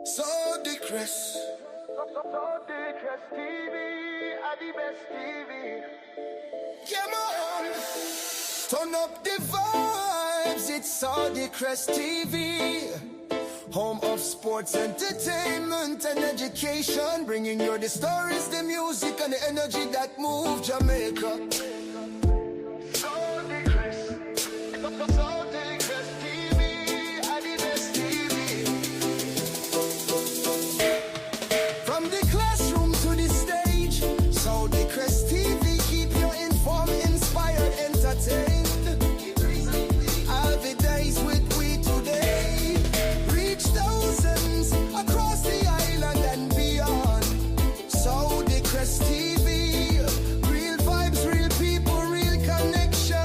So the Crest. So the Crest TV are the best TV. Come on. Turn up the vibes. It's all the Crest TV. Home of sports, entertainment, and education. Bringing you the stories, the music, and the energy that move Jamaica. So the Crest. So the Crest TV are the best TV. From the classroom to the stage, so the Crest TV keep you informed, inspired, entertained. All the days with we today reach thousands across the island and beyond. So the Crest TV, real vibes, real people, real connection.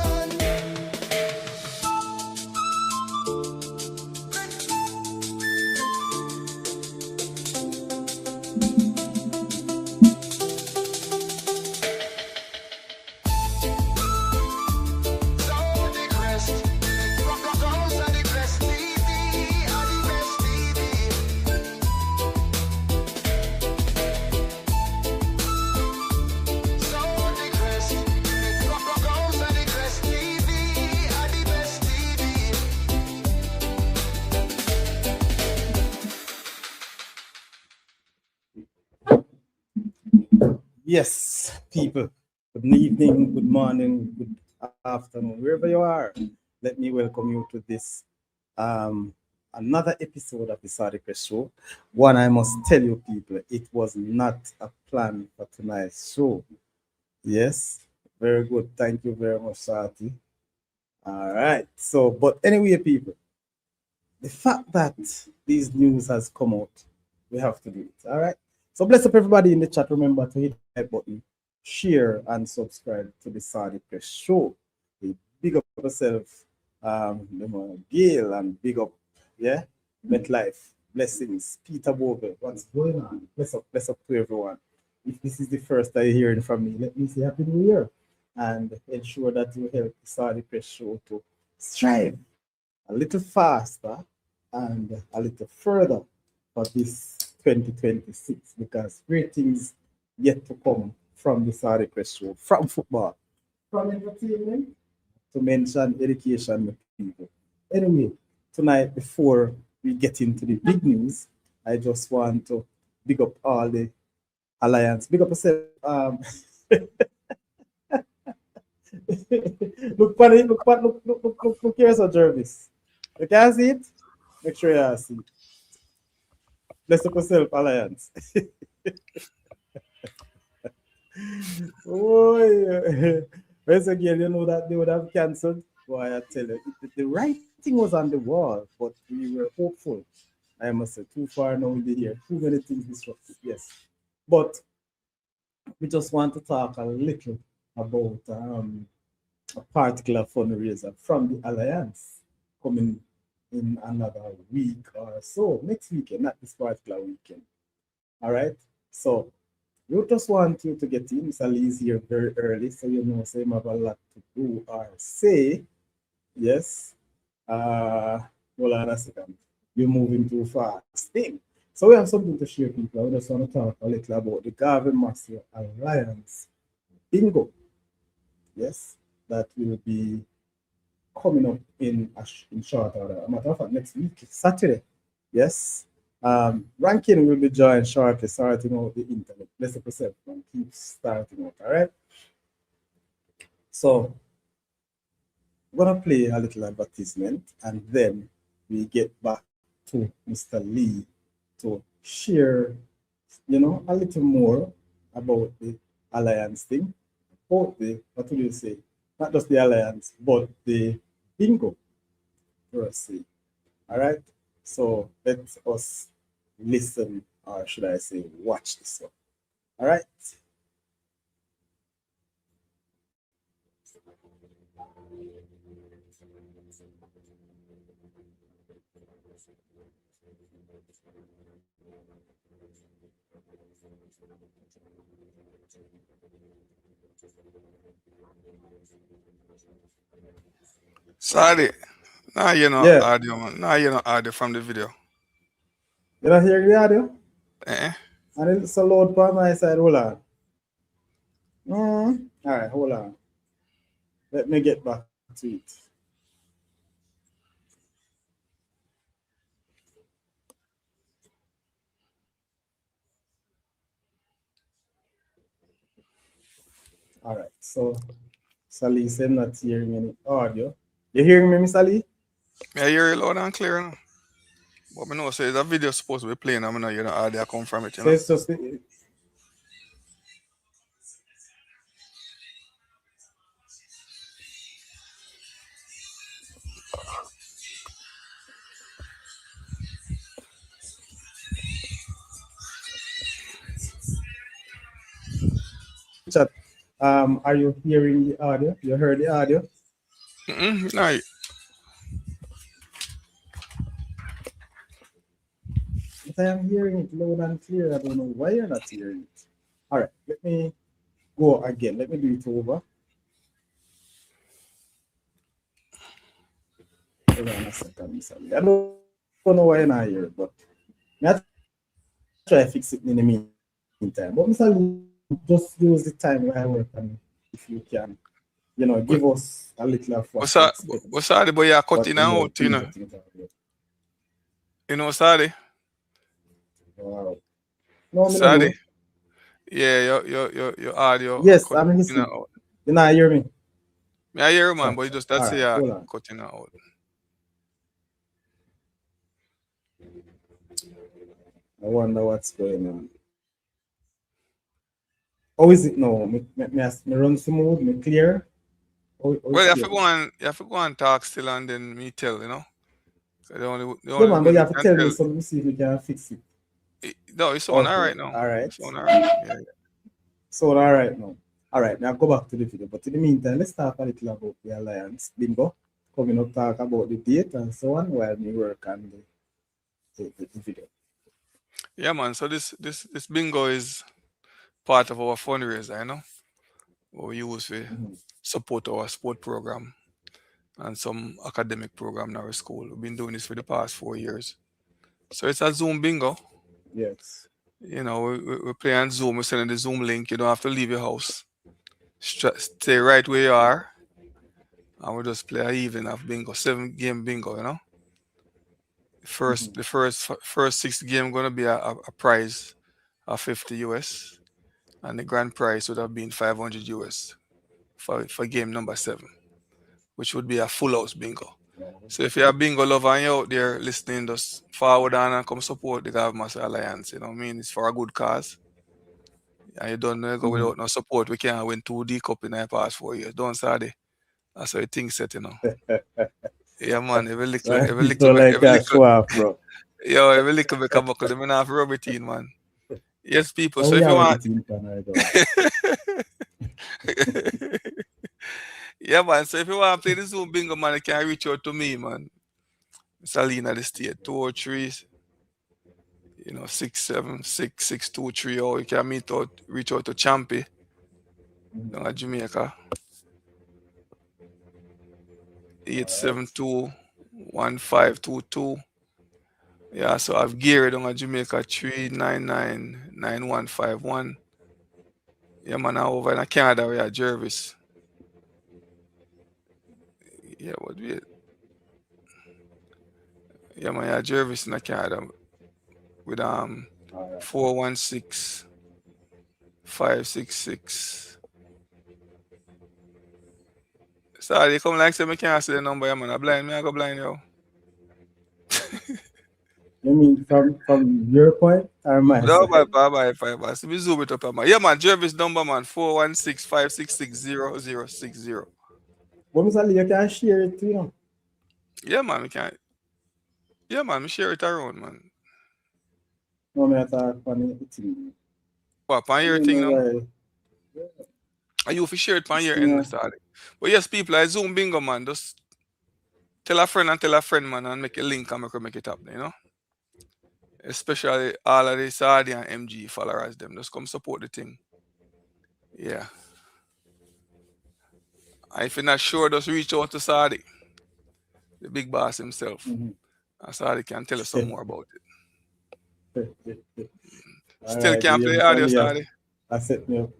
Yes, people. Good evening, good morning, good afternoon, wherever you are. Let me welcome you to this another episode of the Sadiq Show. One I must tell you, people, it was not a plan for tonight's show. Yes, very good. Thank you very much, Sati. All right. So, but anyway, people, the fact that these news has come out, we have to do it. All right. So bless up everybody in the chat. Remember to hit the like button, share, and subscribe to the Saudi Press Show. We big up yourself, Gail, and big up, yeah, MetLife. Blessings, Peter Bove. What's going on? Bless up to everyone. If this is the first time you're hearing from me, let me say Happy New Year and ensure that you help the Saudi Press Show to strive a little faster and a little further for this 2026 because great things yet to come from the Saudi Press Show, from football, from entertainment, to mention education with people. Anyway, tonight, before we get into the big news, I just want to big up all the alliance. Big up yourself. Look, funny, look here, Sir Jervis. You can see it? Make sure you see it. Bless up yourself, Alliance. Oh, once again, you know that they would have cancelled. Boy, I tell you, the writing was on the wall, but we were hopeful. I must say, too far now in the year, too many things disrupted, yes. But we just want to talk a little about a particular fundraiser from the Alliance coming in another week or so, next weekend, not this particular weekend. All right. So we just want you to get in. Mr. Lee is here very early, so you know, so you have a lot to do or say. Yes. Hold on a second. You're moving too fast. Thing. So we have something to share, people. I just want to talk a little about the Garvin Massive Alliance bingo. Yes, that will be coming up in short order. A matter of fact, next week, Saturday. Yes. Ranking will be joined shortly, starting out the internet. Let's yourself and keep starting out. All right. So we're gonna play a little advertisement and then we get back to Mr. Lee to share, a little more about the alliance thing. About the, what would you say? Not just the alliance, but the bingo, per se. All right. So let us listen, or should I say, watch this one. All right. Sorry. Now you know Yeah. audio. Now you know audio from the video. You don't hear the audio? Eh? And it's so loud on my side. Hold on. All right, hold on. Let me get back to it. All right. So Sally said not hearing any audio. You hearing me, Miss Ali? Me I hear it loud and clear now. But me know say that video supposed to be playing. I mean, you know, audio come from it, you So know. it's just chat. Are you hearing the audio? You heard the audio? Nah, But I am hearing it loud and clear. I don't know why you're not hearing it. All right, let me go again. Let me do it over. Hold on a second, Miss Ali. I don't know why you're not hearing it, but I try to fix it in the meantime. But Miss Ali, just use the time while I work on it, if you can. Give us a little of what to expect what's that? What's that? But you're what the cutting out, things you that know. you talk about. You know, Sadi? Wow. No, me don't Sadi? know. Yeah, your audio Yes, cut I'm in and listening. out. You not hear me? Me I hear you, man, Chat, but you chat. just All that say right, you're hold on. cutting out. I wonder what's going on. How is it now? Me run smooth, me clear. How Well, it feel? you have to go and talk still and then me tell, you know. So the Yeah, only man, way but you me have to can tell me tell so let me see if we can fix it. no, it's on all Okay, right now. all right. It's on all right. Yeah. So all right now. All right, now go back to the video. But in the meantime, let's talk a little about the alliance bingo. Coming up, talk about the date and so on while we work on the video. Yeah, man. So this bingo is part of our fundraiser, you know. What we use to Mhm. support our sport program and some academic program in our school. We've been doing this for the past 4 years. So it's a Zoom bingo. Yes. You know, we play on Zoom. We send the Zoom link. You don't have to leave your house. Stay right where you are, and we just play a evening of bingo, 7 game bingo. You know, Mhm. first 6 game gonna be a prize of 50 US, and the grand prize would have been 500 US for game number 7, which would be a full house bingo. So if you're a bingo lover and you're out there listening, just forward on and come support the Government Alliance. You know what I mean? It's for a good cause. And you don't know go Mhm. without no support. We can't win 2D cup in the past 4 years. Don't start it. That's how things set, you know. Yeah, man. Right, people like that show off, bro. every little bit come up because I'm have rubber team, man. Yes, people. Oh, So we if you are with the want, team plan right now. yeah, man. So if you want to play the Zoom bingo, man, you can reach out to me, man. Salina the state 203, 676 623, or you can reach out to Champy down at Jamaica, All right. 872 1522. Yeah, so I've Gary down at Jamaica 399 9151. Yeah, man, over in Canada we are Jervis. Yeah, what we yeah, man, yeah, Jervis in Canada with All right. 416 566. Sorry, you come like say me can't see the number, yeah, man. I blind me, I go blind yo. You mean from your point or my No, side? bye. So we zoom it up, man. Yeah, man, Jervis number, man, 416 566 0060. But Mr. Lee, you can share it too. Yeah, man, we can't. Yeah, man, we share it around, man. No, me talk funny thing. What, pan I your don't thing know now? why. Are you for share it pan This your thing, end, Starry? But yes, people, I Zoom bingo, man. Just tell a friend and tell a friend, man, and make a link and make it up, you know? Especially all of the Saudi and MG followers, them. Just come support the thing. Yeah. And if you're not sure, just reach out to Saudi, the big boss himself. mhm. And Saudi can tell us some more about it. Still Alright, can't yeah, play Mr. audio, Lee, sorry. I set me up.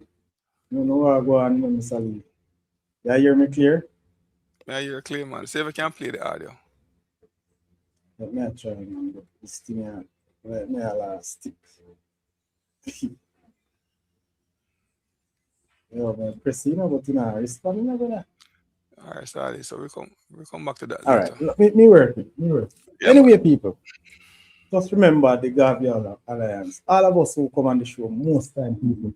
You know what go on, Mr. Lee. You hear me clear? Yeah, you're clear, man. See if I can play the audio. Let me try, man. But this thing, let me stick. Yo, man, press, but respond, brother. All right, sorry. So we come back to that All right, later. me work it, me work. Yeah, Anyway, man. people, just remember the Gavial Alliance. All of us who come on the show, most time people,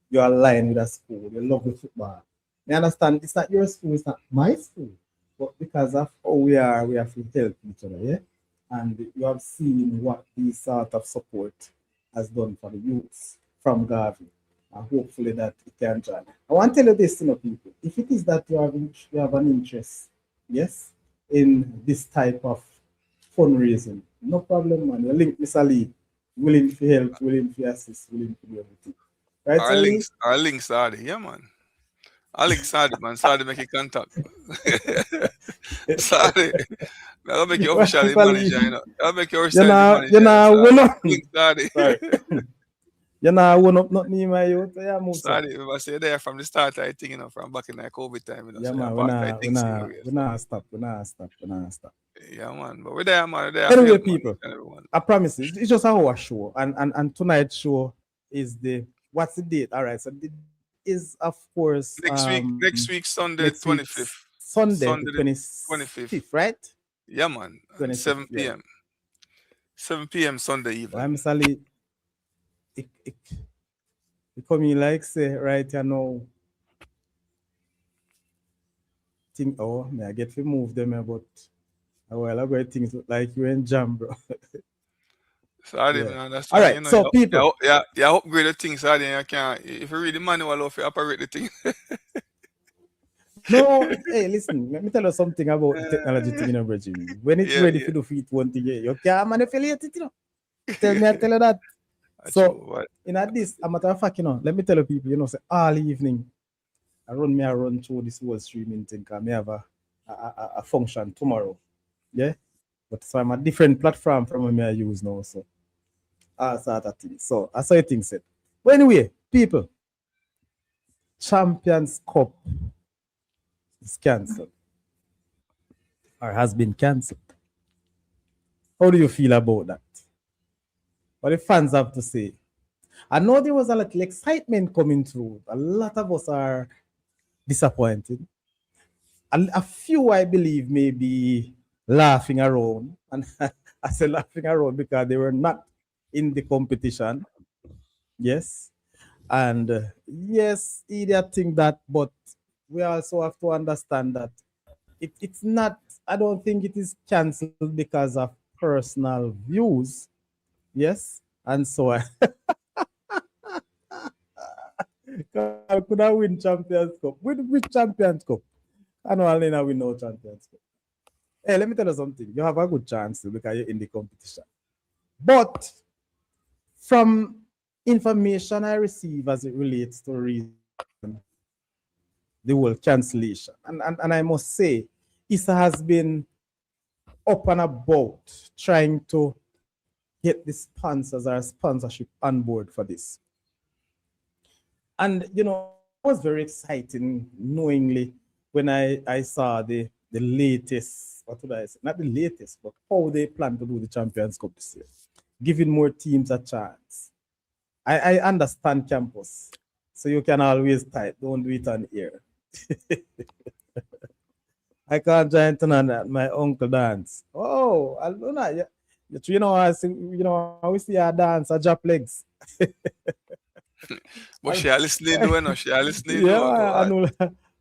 you are aligned with a school, you love the football. You understand? It's not your school, it's not my school. But because of how we have to help each other, yeah? And you have seen what this sort of support has done for the youths from Gavi. And hopefully that it can join. I want to tell you this, people. If it is that you have an interest, yes, in this type of fundraising, no problem, man. You link Mr. Lee, willing to help, willing to assist, willing to do everything. Right, Sir Lee? Our links are there. Yeah, man. Our links are there, man. Sorry, make a contact. Sorry. I'll make you Well, officially Mr. manager, you Lee, know. I'll make you officially the manager, you you know. know, Sorry. we not, Links are there. sorry. You know, one up not me, my youth. Yeah, move, sir. Sorry, I say there from the start, I think, you know, from back in the COVID time, you know. Yeah, So you're man, part, I think, so, you know, we so. not stop, we not stop, we not stop. Yeah, man. But we're there, man. We're there for Anyway, help, man. people, And everyone. I promise you, it's just our show, and tonight's show is what's the date? All right, so the is of course Next week, Sunday, next week 25th. Sunday the Sunday the 25th. 25th, right? Yeah, man. And 25th, 7 yeah. p.m. 7 p.m. Sunday Well, evening. Mr. Lee, it come in like say right you know. Think may I get to move them but well I got things like you in jam, bro. So I didn't Yeah. understand. All You right, know, so people. you upgrade the things, so then you can, if you read the manual of you operate the thing. No, hey, listen, let me tell you something about the technology thing, you know, Bridging. When it's Yeah, ready yeah. for the feet one thing, you can't manipulate it, you know. I tell you that. So, True, but in this, a matter of fact, you know, let me tell you people, you know, say all evening, I run through this whole streaming thing, because I have a function tomorrow. Yeah. But so I'm a different platform from what I use now. So, all sort of things. So, I saw things said. But anyway, people, Champions Cup is cancelled or has been cancelled. How do you feel about that? What the fans have to say? I know there was a little excitement coming through. A lot of us are disappointed. A few, I believe, may be laughing around. And I say laughing around because they were not in the competition. Yes. And yes, idiot think that, but we also have to understand that it's not, I don't think it is cancelled because of personal views. Yes. And so I could I win Champions Cup? Which Champions Cup? I know Alina win no Champions Cup. Hey, let me tell you something. You have a good chance because you're in the competition. But from information I receive as it relates to reason, the whole cancellation. And I must say, ISSA has been up and about trying to get the sponsors or sponsorship on board for this. And you know, it was very exciting knowingly when I saw the latest, what would I say? Not the latest, but how they plan to do the Champions Cup this year, giving more teams a chance. I understand campus, so you can always type, don't do it on air. I can't join tonight. My uncle dance. Oh, I don't know. You know, I we see her dance, I drop legs. but she are listening, though, no? She are listening, Yeah, though. I But know,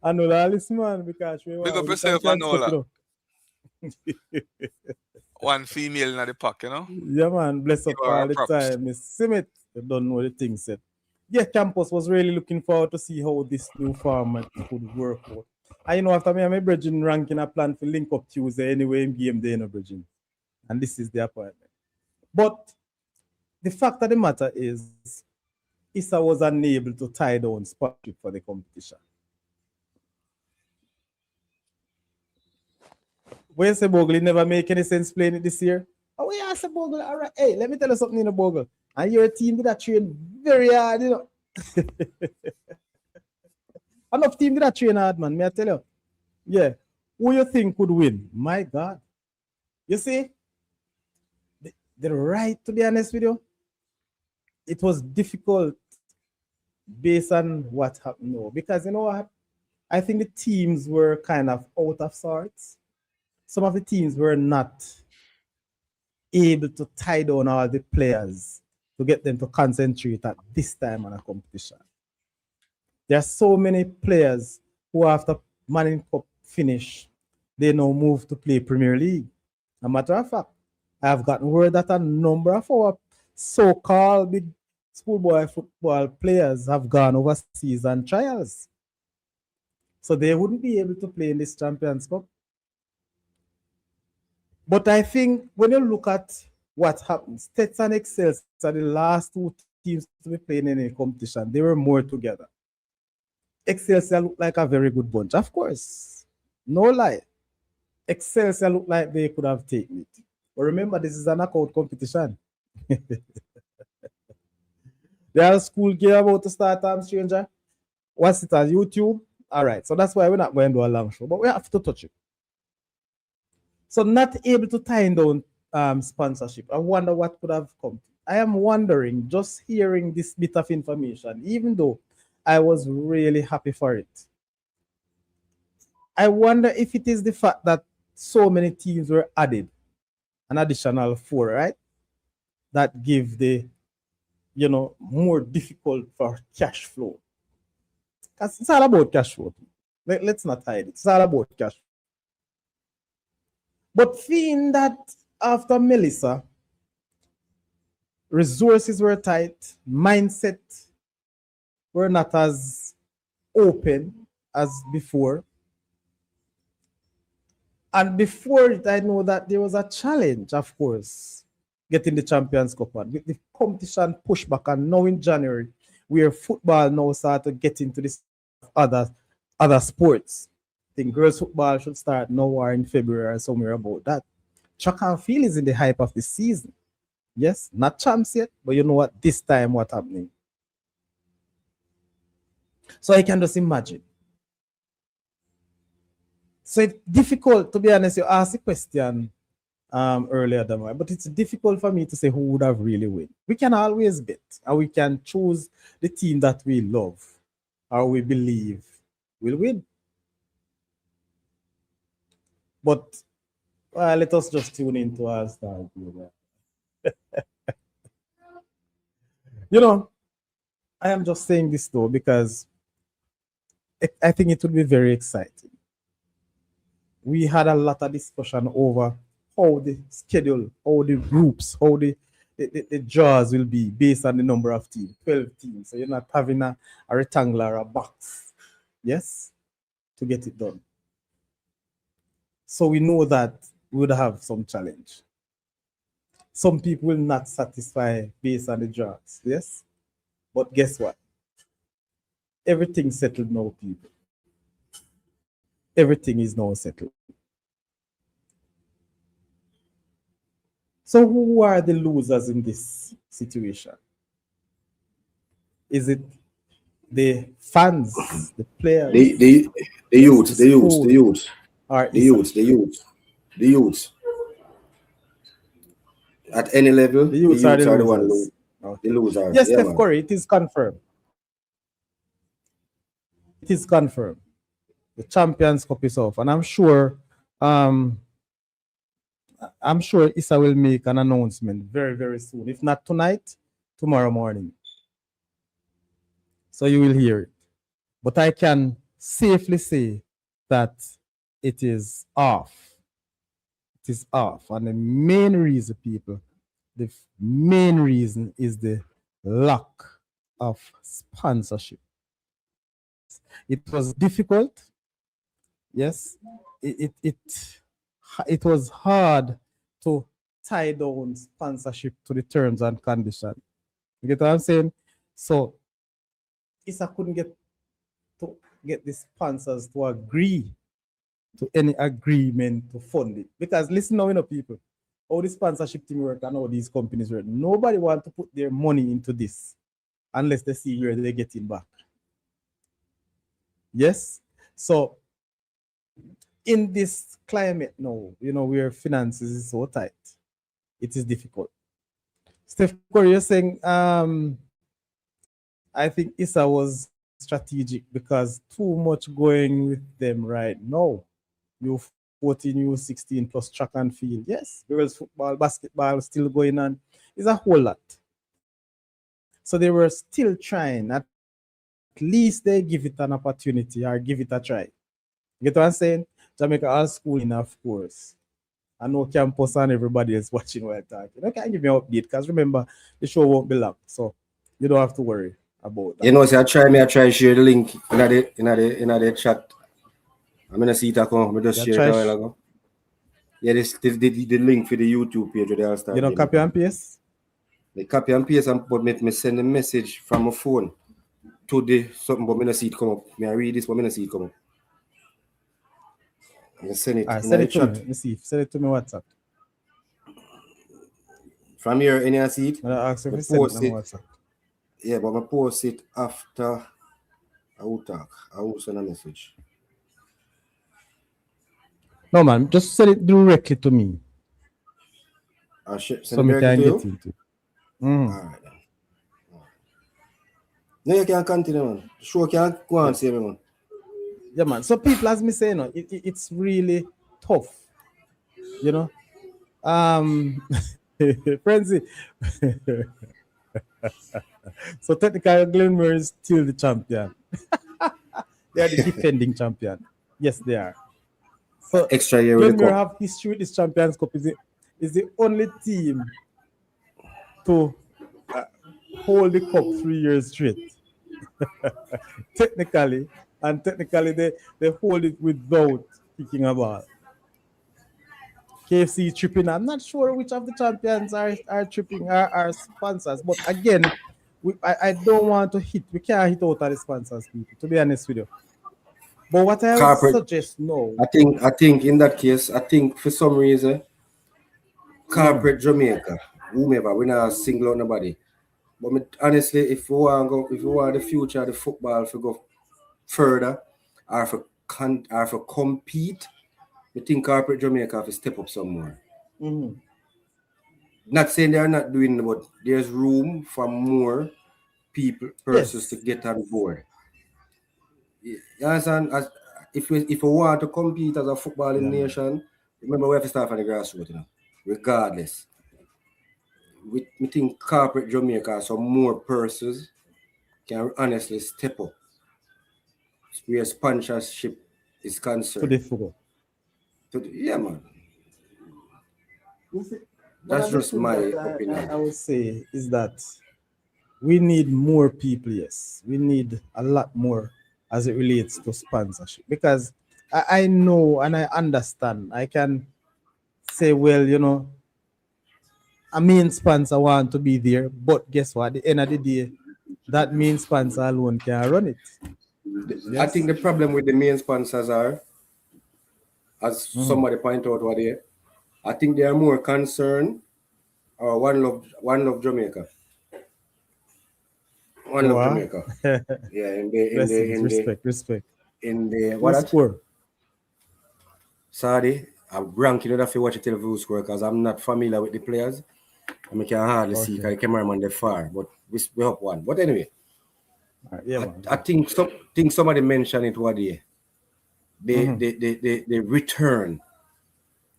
I know that listen, man, because we big want up with the yourself and Champions all Cup, that. One female in the pack, you know? Yeah, man, bless Give up her all her the props. time. Miss Simit, you don't know the thing said. Yeah, campus was really looking forward to see how this new format could work out. And you know, after me and my brethren ranking a plan for link up Tuesday anyway in game day, you know, brethren. And this is the appointment. But the fact of the matter is, ISSA was unable to tie down sponsorship for the competition. Where say Bogley never make any sense playing it this year? Oh, we ask a Bogle. All right. Hey, let me tell you something in a Bogle. And your team did that train very hard, you know. Enough team did that train hard, man. May I tell you? Yeah. Who you think could win? My God. You see, the right, to be honest with you, it was difficult based on what happened now. Because you know what? I think the teams were kind of out of sorts. Some of the teams were not able to tie down all the players to get them to concentrate at this time on a competition. There are so many players who, after Manning Cup finish, they now move to play Premier League. As a matter of fact, I have gotten word that a number of our so-called big schoolboy football players have gone overseas on trials. So they wouldn't be able to play in this Champions Cup. But I think when you look at what happened, States and Excels are the last two teams to be playing in a competition. They were more together. Excelsior looked like a very good bunch, of course. No lie. Excelsior looked like they could have taken it. But remember, this is a knockout competition. There are school game about to start, stranger. What's it on YouTube? All right. So that's why we're not going to do a long show, but we have to touch it. So not able to tie down sponsorship. I wonder what could have come. I am wondering, just hearing this bit of information, even though I was really happy for it. I wonder if it is the fact that so many teams were added, an additional 4, right? That give the, more difficult for cash flow. Because it's all about cash flow. Let's not hide it. It's all about cash flow. But seeing that after Melissa, resources were tight, mindset were not as open as before. And before it, I know that there was a challenge, of course, getting the Champions Cup on. With the competition pushback, and now in January, where football now started to get into this other sports. I think girls football should start now or in February or somewhere about that. Track and field is in the hype of the season. Yes, not champs yet, but you know what? This time what's happening. So I can just imagine. So it's difficult, to be honest. You asked the question earlier, but it's difficult for me to say who would have really won. We can always bet, and we can choose the team that we love or we believe will win. But let us just tune into our start. I am just saying this though because I think it would be very exciting. We had a lot of discussion over how the schedule, how the groups, how the draws will be based on the number of teams, 12 teams. So you're not having a rectangular or a box, yes, to get it done. So we know that we would have some challenge. Some people will not satisfy based on the draws, yes? But guess what? Everything's settled now, people. Everything is now settled. So who are the losers in this situation? Is it the fans, the players? The youth. At any level, the youths are the losers. The losers. Yes, Steph Curry, it is confirmed. It is confirmed. The Champions Cup is off, and I'm sure ISSA will make an announcement very, very soon. If not tonight, tomorrow morning. So you will hear it. But I can safely say that it is off. It is off. And the main reason, people, the main reason is the lack of sponsorship. It was difficult. Yes, it was hard to tie down sponsorship to the terms and conditions. You get what I'm saying? So ISSA couldn't get the sponsors to agree to any agreement to fund it. Because listen now, people, how the sponsorship thing work and how these companies work. Nobody want to put their money into this unless they see where they're getting back. Yes. So in this climate now, where finances is so tight, it is difficult. Steph Curry, you're saying I think ISSA was strategic because too much going with them right now. U14, U16 plus track and field. Yes, girls football, basketball still going on. It's a whole lot. So they were still trying. At least they give it an opportunity or give it a try. You get what I'm saying? Jamaica all schooling, of course. I know campus and everybody is watching while talking. Okay, give me an update because remember the show won't be long, so you don't have to worry about that. You know, so I try share the link in the chat. I'm gonna see it come. I just share it a while ago. Yeah, this the link for the YouTube page where they'll start. You know, copy and paste? They copy and paste but me send a message from my phone to the something, but me not see it come up. Me I read this, but me not see it come up. I send it. Send it to me. Let me see. Send it to me WhatsApp. From here, any I see it. I ask if you send it on WhatsApp. Yeah, but I post it after I will talk. I will send a message. No, man, just send it directly to me. Send it directly to you? All right. No, you can't continue, man. Sure, can't go on, say me, man. Yeah, man. So people, as me say, it's really tough. Frenzy. So technically, Glenmore is still the champion. They are the defending champion. Yes, they are. So extra year with the Glenmore cup. have history with this Champions Cup. Is the only team to hold the cup 3 years straight. Technically they hold it without kicking a ball. KFC tripping. I'm not sure which of the champions are tripping, are sponsors. But again, I don't want to hit. We can't hit out of the sponsors, people, to be honest with you. But what I would suggest no. I think in that case, I think for some reason, corporate Jamaica, whomever, we not single out nobody. But honestly, if we want the future of the football to go further or for compete, I think corporate Jamaica have to step up some more. Mm-hmm. Not saying they are not doing it, but there's room for more persons to get on board. You understand? If we want to compete as a footballing nation, remember we have to start from the grassroots, regardless. We think corporate Jamaica, so more persons can honestly step up where sponsorship is concerned. To the football. Yeah, man. That's just my opinion. I would say is that we need more people, yes. We need a lot more as it relates to sponsorship. Because I know and I understand. I can say, well, a main sponsor want to be there, but guess what? At the end of the day, that main sponsor alone can run it. Yes. I think the problem with the main sponsors are, as somebody pointed out over there, I think they are more concerned or one love Jamaica. One love Jamaica. Yeah, in the respect. In the what score? Sorry, I'm ranking it if you watch the television score because I'm not familiar with the players. I can hardly see because the cameraman they're far, but we hope one. But anyway, I think somebody mentioned it one day. The return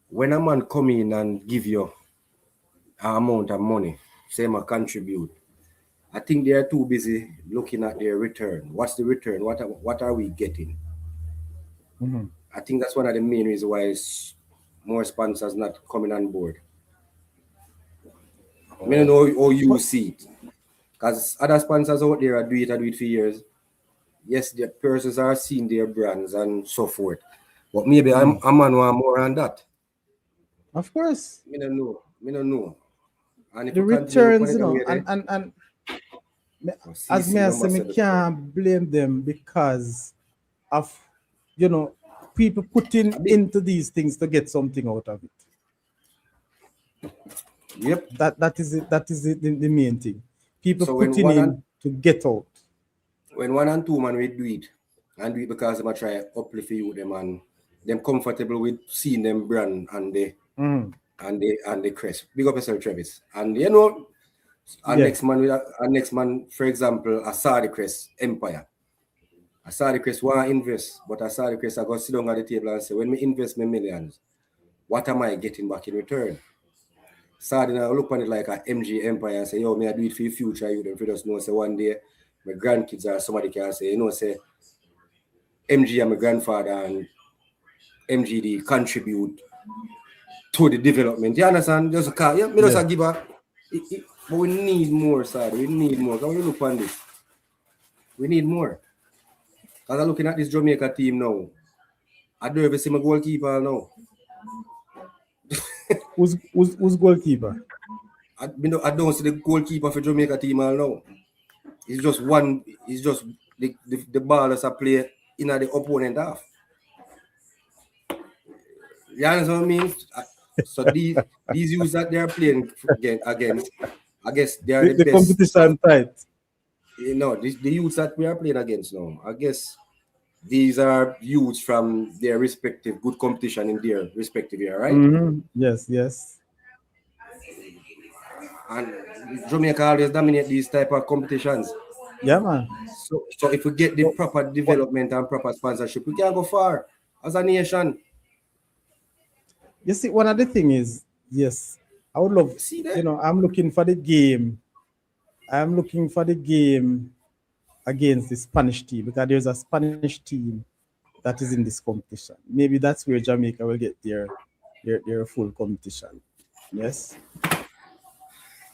when a man come in and give you an amount of money, say I contribute. I think they are too busy looking at their return. What's the return? What are we getting? Mm-hmm. I think that's one of the main reasons why more sponsors not coming on board. I don't know how you see it. Because other sponsors out there do it for years. Yes, the persons are seeing their brands and so forth. But maybe I'm on more on that. Of course. I don't know. And if the returns, and as me I say, me can't blame them because of people putting into these things to get something out of it. Yep. That is it. That is it, the main thing. People So when putting one in to get out. when 1 and 2 man we do it, and do it because them a try uplift you them and them comfortable with seeing them brand and the crest. Big up yourself, Travis. And you know, our Yeah. next man, for example, I saw the crest Empire. I saw the crest want to invest, but I saw the crest I go sit down at the table and say, when we invest my millions, what am I getting back in return? So then I look on it like a MG Empire and say, yo, may I do it for your future? You don't just know, say one day my grandkids or somebody can say, you know, say MG and my grandfather and MGD contribute to the development. You understand? Just a car. Yeah, me just a give a. But we need more, sir. We need more. Can we look on this? We need more. Because I'm looking at this Jamaica team now. I don't ever see my goalkeeper now. Who's goalkeeper? I don't see the goalkeeper for Jamaica team now. It's just one. It's just the ballers are play in the opponent half. You understand what I mean? So these youths that they are playing against, I guess they are the best. Competition tight. You know, the youths that we are playing against now, I guess these are youths from their respective good competition in their respective area, right? Mm-hmm. Yes. And Jamaica always dominate these type of competitions. Yeah, man. So if we get the proper development and proper sponsorship, we can go far as a nation. You see, one of the thing is, yes, I would love, See that? you know, I'm looking for the game. I'm looking for the game against the Spanish team because there's a Spanish team that is in this competition. Maybe that's where Jamaica will get their full competition. Yes.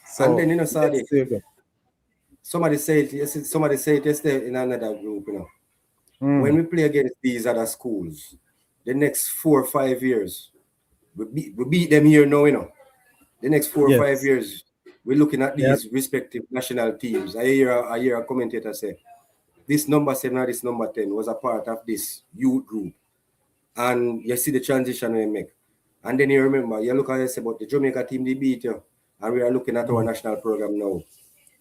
So, and then, you know, Sadi, there you go. somebody said it yesterday in another group, you know. When we play against these other schools, the next 4 or 5 years, we beat them here now, you know. The next 4 or 5 years, we're looking at these respective national teams. I hear a commentator say, this number 7 or this number 10 was a part of this youth group. And you see the transition we make. And then you remember, you look at it, say about the Jamaica team, they beat you. And we are looking at our national program now.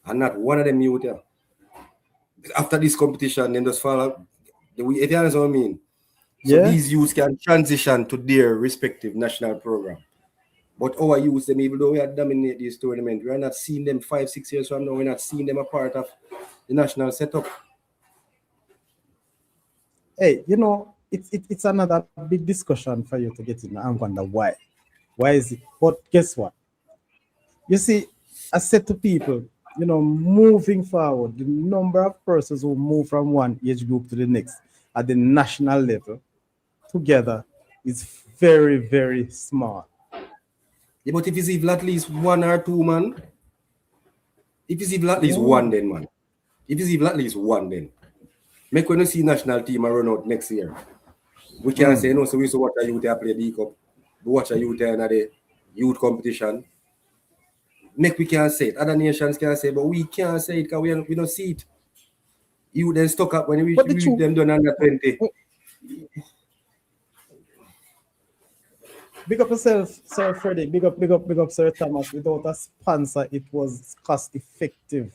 And not one of them youth here. After this competition, then just follow. If you understand what I mean. So these youths can transition to their respective national program. But our youths, them, even though we are dominate this tournament, we are not seeing them 5, 6 years from now. We're not seeing them a part of the national setup. Hey, you know, it's another big discussion for you to get in. I wonder why. Why is it? But guess what? You see, I said to people, you know, moving forward, the number of persons who move from one age group to the next at the national level together is very, very small. Yeah, but if it's even at least 1 or 2, man. If it's even at least 1, then, man. If it's even at least 1, then. Make when you see national team run out next year. We can say, no, so we used to watch a youth play the cup. We watch a youth in the youth competition. Make we can say it. Other nations can say, but we can't say it because we don't see it. You then stuck up when we them done under 20. Big up yourself, Sir Freddie. Big up, Sir Thomas. Without a sponsor, it was cost effective.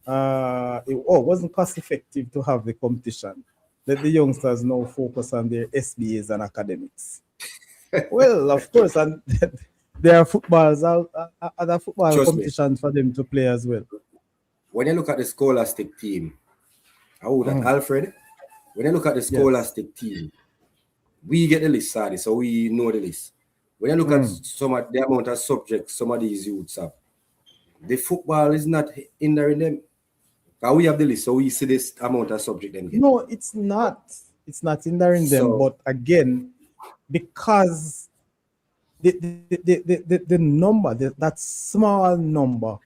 It wasn't cost effective to have the competition. Let the youngsters now focus on their SBAs and academics. Well, of course, and there are other football competitions for them to play as well. When you look at the scholastic team, Alfred, when you look at the scholastic team, we get the list, sorry, so we know the list. When you look at the amount of subjects some of these youths have, the football is not hindering them. We have the list, so we see this amount of subject them get. No, it's not. It's not hindering them, but again, because the number, that small number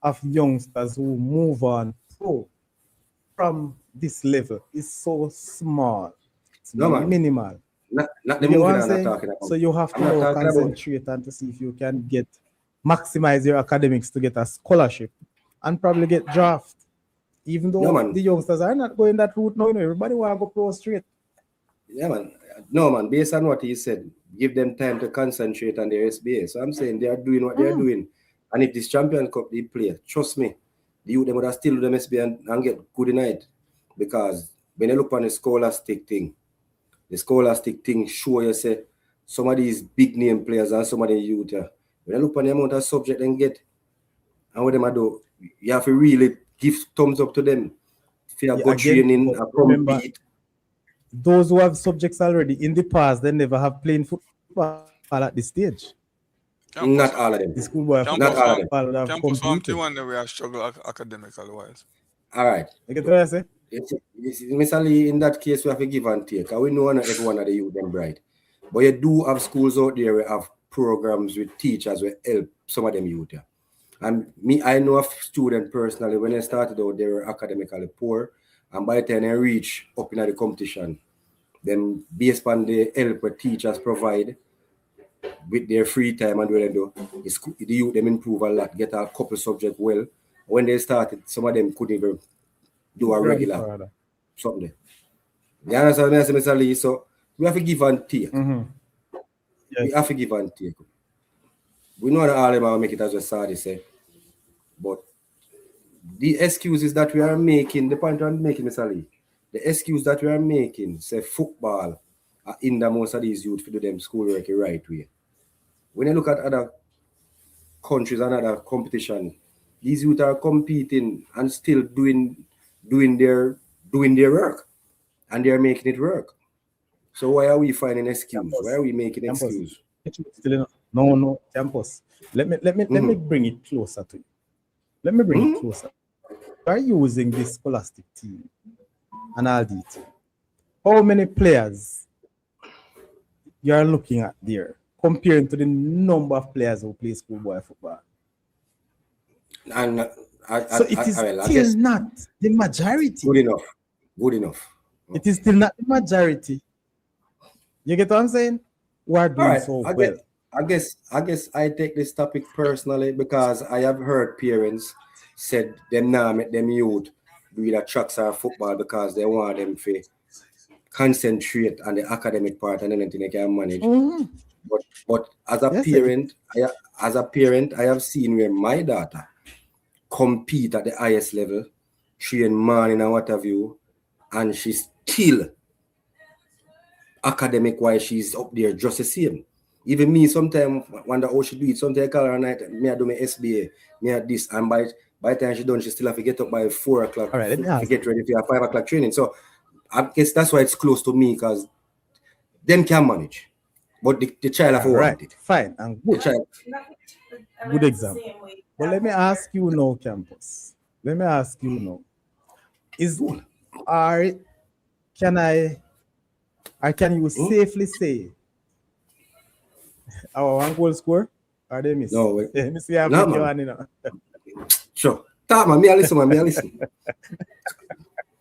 of youngsters who move on pro from this level is so small. It's minimal. Not the moving I'm not talking about. So you have to concentrate and to see if you can maximize your academics to get a scholarship and probably get draft. Even though the youngsters are not going that route now, everybody want to go pro straight. Yeah, man. No, man. Based on what he said, give them time to concentrate on their SBA. So I'm saying they are doing what they are doing. And if this Champions Cup they play, trust me, the youth them would have still do them SBA and get good night. Because when you look on the scholastic thing show you say some of these big name players and some of the youth. When you look on the amount of subject they get and what them do, you have to really give thumbs up to them. If you go training and compete. Those who have subjects already in the past, they never have played football at this stage. Not all of them. The schoolboy Campus one that we have struggled academically wise. All right. You get what I say? Mr. Lee, in that case, we have to give and take. We know not everyone of the youth them bright. But you do have schools out there where have programs with teachers who help some of them youth. And I know a student personally, when they started out, they were academically poor. And by the time they reach up in the competition, then based on the help that teachers provide with their free time and what they do, the youth them improve a lot, get a couple subjects well. When they started, some of them couldn't even do a regular something. You understand what I say, Mr. Lee? So we have to give and take. Yes. We have to give and take. We know that all of them will make it as a Sadi say. But the excuses that we are making, the point I'm making, Mr. Lee, the excuse that we are making, say football, are in the most of these youth to do them schoolwork the right way. When you look at other countries and other competition, these youth are competing and still doing their work, and they are making it work. So why are we finding excuse? Why are we making excuse? No, Campus. Let me bring it closer to you. Let me bring it closer. Are you using this scholastic team and all that? How many players you are looking at there comparing to the number of players who play schoolboy football? And so it is still not the majority. Good enough. It is still not the majority. You get what I'm saying? We are doing so well. I guess I take this topic personally because I have heard parents said them now make them youth do either tracks or football because they want them to concentrate on the academic part and anything they can manage. But as a parent, I have seen where my daughter compete at the highest level, train morning and what have you, and she's still academic wise, she's up there just the same. Even me, sometimes wonder how she do it. Sometimes I call her at night, me I do my SBA, me at this, and by the time she done, she still have to get up by 4 o'clock to get ready for her 5 o'clock training. So I guess that's why it's close to me, because them can manage. But the child have to want it. Fine and good. Good example. But let me ask you now, Campus. Let me ask you now. Can you safely say our one goal score? Or they miss? No, wait. Let me see how many you want. Sure. Me I listen.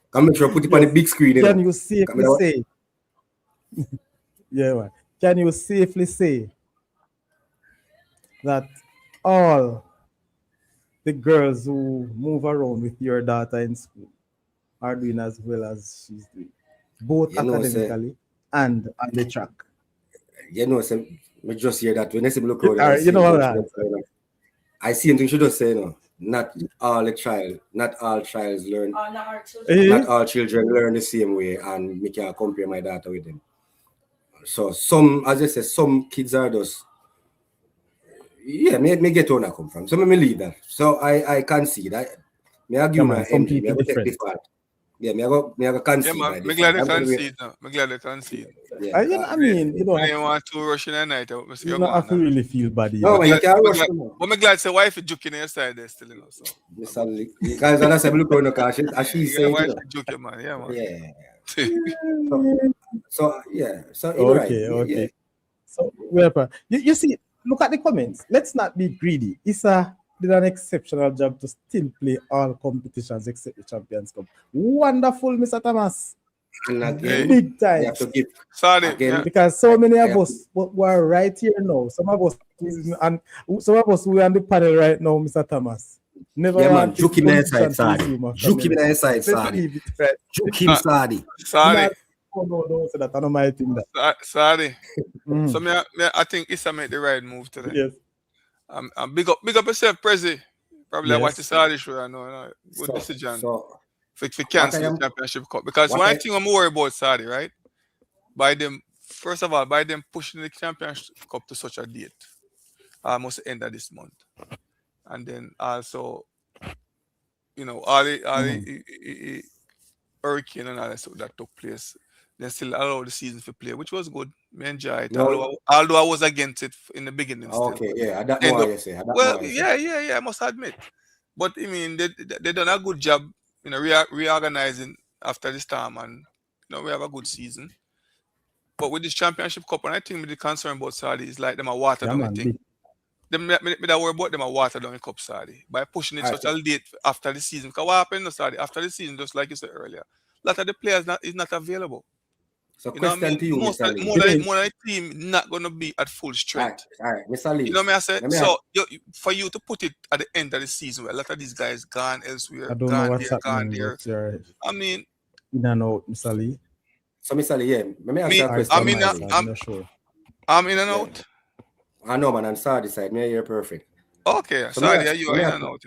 Come make sure I put it on the big screen. Can you safely say? Yeah, man. Can you safely say that all the girls who move around with your daughter in school are doing as well as she's doing, both academically and on the track? You know, we just hear that when I see look out, I see anything she just say, no. Not all childs learn. Not all children learn the same way, and me can't compare my daughter with them. So some, as I said, some kids are just, me get where I come from. So me leave that. So I can see that. Me argue my empty. Me take the fault. Yeah, me go concede. Yeah, man. Me glad they concede now. Me glad they concede. Yeah. I mean, you know, I don't want to rush in the night. You don't have to really feel bad. No, you can't rush. But me glad say wife is joking on your side there still, you know. So. Because I said, look on the car. She's saying, wife is joking, man. Yeah, man. Yeah. So okay. Right. Yeah. So you see, look at the comments. Let's not be greedy. ISSA did an exceptional job to still play all competitions except the Champions Cup. Wonderful, Mr. Thomas. And again, big time. You have to give again, because so many of us were right here now. Some of us who are on the panel right now, Mr. Thomas. Never man. Juke him inside, Sadi. Juke him inside, Sadi. Juke him, Sadi. Oh, no, so that I don't mind think that. Sorry. Mm. So I think ISSA made the right move today. Yes. I'm big up yourself, Prezi. Probably I watch the Yes. Saudi show. I know. Good So, decision so for what I cancel the am, championship cup. Because what one I, thing I'm worried about Saudi, right? By them, first of all, by them pushing the championship cup to such a date, almost end of this month, and then also, all the hurricane and all that stuff that took place, they still allowed the season to play, which was good. Me enjoy it, no, although I was against it in the beginning still. okay, But yeah, that end more up, you say, that well, more you say. yeah, I must admit. But I mean, they done a good job, reorganizing after this time, and we have a good season. But with this championship cup, and I think the concern about Saudi is like them a water Yeah, down the man. thing. Me that worry about them a water down the cup Saudi by pushing it All such right. a late after the season. Because what happened in Saudi after the season, just like you said earlier, a lot of the players is not available. So You know what I question mean? to you, Most Mr. of, Lee. more than more than the team not gonna be at full strength. All right, Mr. Lee. You know what I say? Let me So ask, for you to put it at the end of the season where a lot of these guys gone elsewhere, I don't know gone what's there, gone happening, there. but you're I mean, in and out, Mr. Lee. so Mr. Lee, yeah, let me ask you a me, Or it's I question, on mean, my Mr. Lee. side, I'm not sure. I'm in and Yeah, out. I know, man, on Saudi side, me hear perfect. Okay, So sorry, you let are me in ask, and out.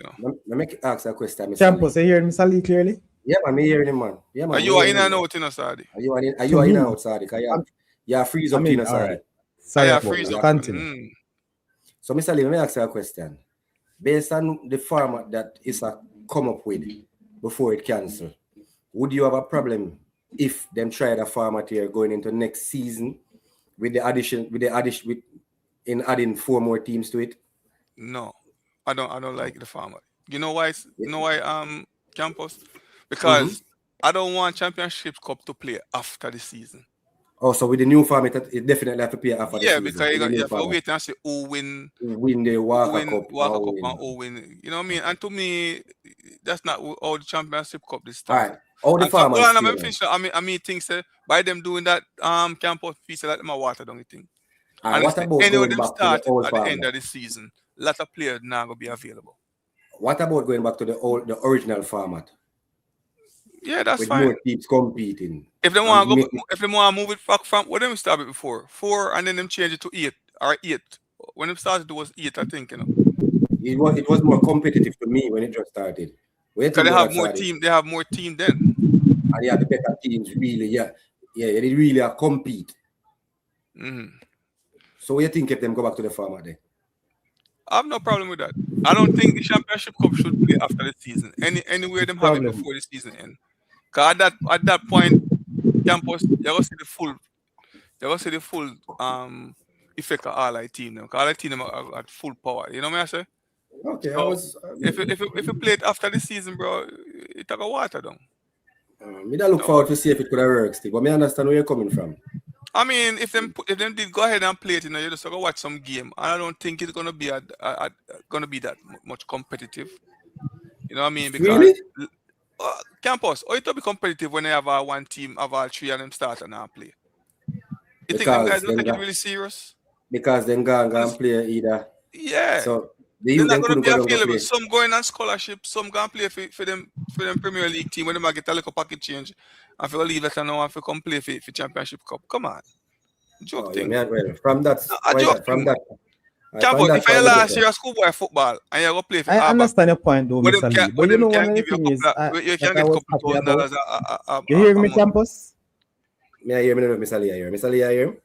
let me ask a question, Mr. Campus, Lee. you hearing Mr. Lee clearly? Yeah, man, me hearing him, man. Yeah, man, me You are hearing in him, and man. out, Saudi. Are To you in me, and out, Saudi? Because I'm, you freeze I up to mean, in all Saudi. right. I Sorry have about freeze that. up. Continue. So, Mr. Lee, let me ask you a question. Based on the format that ISSA come up with before it cancel, would you have a problem if them tried a format here going into next season with the addition in adding 4 more teams to it? No, I don't like the format. You know why? Campus? Mm-hmm. Because I don't want championship cup to play after the season. Also, with the new format, it definitely have to play after the Yeah, season. because With the you new have to format, wait and see who win, win the Walker Cup Walker or Cup win. and who win. You know what I mean? And to me, that's not how the championship cup this All start. right. All the And so, format well, I'm still. finished. I mean, things by them doing that campus piece, like them a water down the thing. All right. And What listen, about any of going them back to the started old at the end format? of the season, a lot of players now gonna be available. What about going back to the original format Yeah, that's with fine. more teams competing? If they want to go, if they want to move it back from what them started before 4, and then them change it to 8 or 8. When it started, it was 8, I think. It was more competitive to me when it just started. What do you Because think about that, Saudi? they have more team then. And yeah, the better teams really, they really are compete. Mm-hmm. So what do you think if them go back to the format then? I have no problem with that. I don't think the championship cup should play after the season. Anywhere them have it Problem. before the season end. Because at that point, campus you're gonna see the full effect of all our team now. Because all our team them are at full power. You know what I say? Okay, So if you play it after the season, bro, it take a water down. me that look forward to see if it could have worked still, but me understand where you're coming from. I mean, if them did go ahead and play it, you just go watch some game. And I don't think it's gonna be gonna be that much competitive. You know what I mean? Because Really? campus, or it will be competitive when they have one team of all 3 of them start and now play. You think them Because guys don't take it really serious? Because then go and play either. Yeah. So They're not then going to couldn't be go down to available. play. Some going on scholarship, some going to play for them Premier League team when they might get a little pocket change. And if you leave it and now if you come play for Championship Cup. Come on. Joke Oh, thing. yeah, well, from that, A joke from thing. that, Campus, if I point last year schoolboy football and you go play for I Harbour, understand your point, though, Mr. Lee. But you know, one of the give you things is you that can I get a was couple happy $1,000 about. You hear a me, month. Campus? Me I hear me, Mr. Lee, I hear. Mr. Lee, I hear.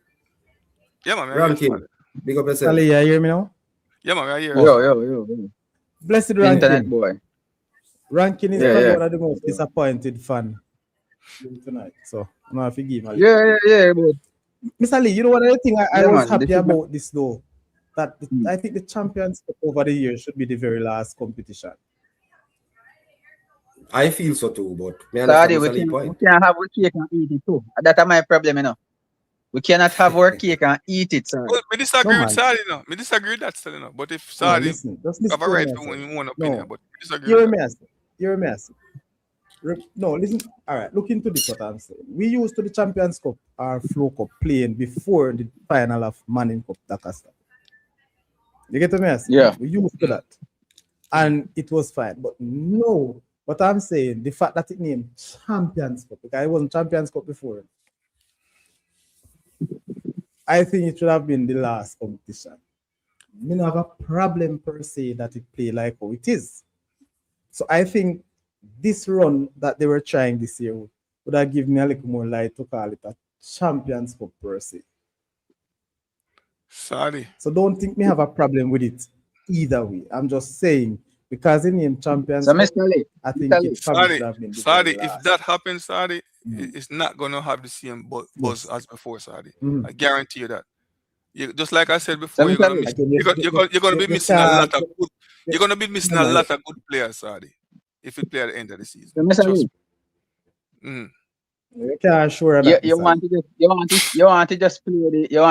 Yeah, man. Ranking. Big up yourself. Sally, you hear me now? Yeah, man. I hear. Yo. Blessed Internet Ranking. boy. Ranking is Yeah, probably yeah. one of the most disappointed fan tonight. So I'm gonna forgive him. Yeah, but Mr. Lee, you know what I think I Yeah, was man, happy this is about this though? That I think the Champions Cup over the years should be the very last competition. I feel so too, but me Saudi, understand we Mr. Lee's can't point. have our cake and eat it too. That's my problem, you know. We cannot have our cake and eat it, sir. Well, me disagree No, with man. Saudi, no. Me disagree with that still, you know. But if No, Saudi listen, just listen have a to right me, to sir. one opinion, No, but me disagree you're with a that. mess. You're a mess. No, listen. All right, look into this. What I'm saying. We used to the Champions Cup or Flow Cup playing before the final of Manning Cup Dakasta. You get me? Yeah. We used to that, and it was fine. But no, what I'm saying, the fact that it named Champions Cup because it wasn't Champions Cup before, I think it should have been the last competition. We don't have a problem per se that it play like how it is. So I think this run that they were trying this year would have given me a little more light to call it a Champions Cup per se. Sorry. So don't think me have a problem with it either way. I'm just saying because in name Champions So, Cup, Mr. Lee, I think it probably should Sorry, have been the Sadi, very if last. that happens, Sadi, Mm. it's not gonna have the same buzz Yes. as before, Sadi. Mm. I guarantee you that. Just like I said so before, you're Mr. gonna Lee, miss. Again, You're gonna be you missing a lot of can't. good. You're gonna be missing a lot of good players, Sadi, if you play at the end of the season. so Mr. Trust Lee, me. Mm. You can't assure you, that. you Mr. want Lee. to just you want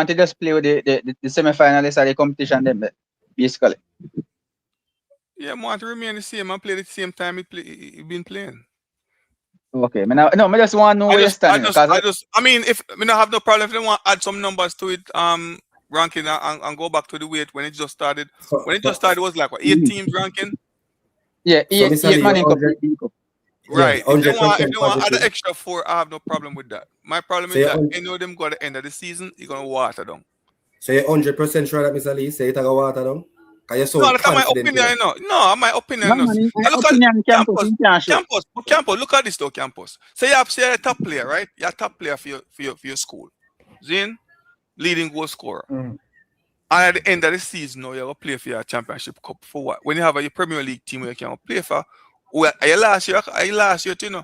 to just play with the semi-finalists of the competition then basically. Yeah, I want to remain the same and play the same time it been playing. Okay, I just want to know where you stand. I mean, if I don't have no problem if they want to add some numbers to it, ranking and go back to the weight when it just started. When it just started, it was like what, 8 teams ranking. Yeah, So, 8 Mr. Lee, man in cup. 100 Right. Yeah, If they want 100% add positive. an extra 4, I have no problem with that. My problem So is you're that on- any of them got to the end of the season, you're gonna water down. So you're 100% sure that Mr. Lee say it a go water down? Because you're so No, that's my confident. opinion, you know. No, my opinion. No, No. man, Now look opinion at campus, you can't show. Campus. Look at this though, Campus. Say you're a top player, right? You're a top player for your school. Zin, leading goal scorer. Mm. And at the end of the season, now you're gonna play for your championship cup for what? When you have your Premier League team where you can play for, well, last year, you know.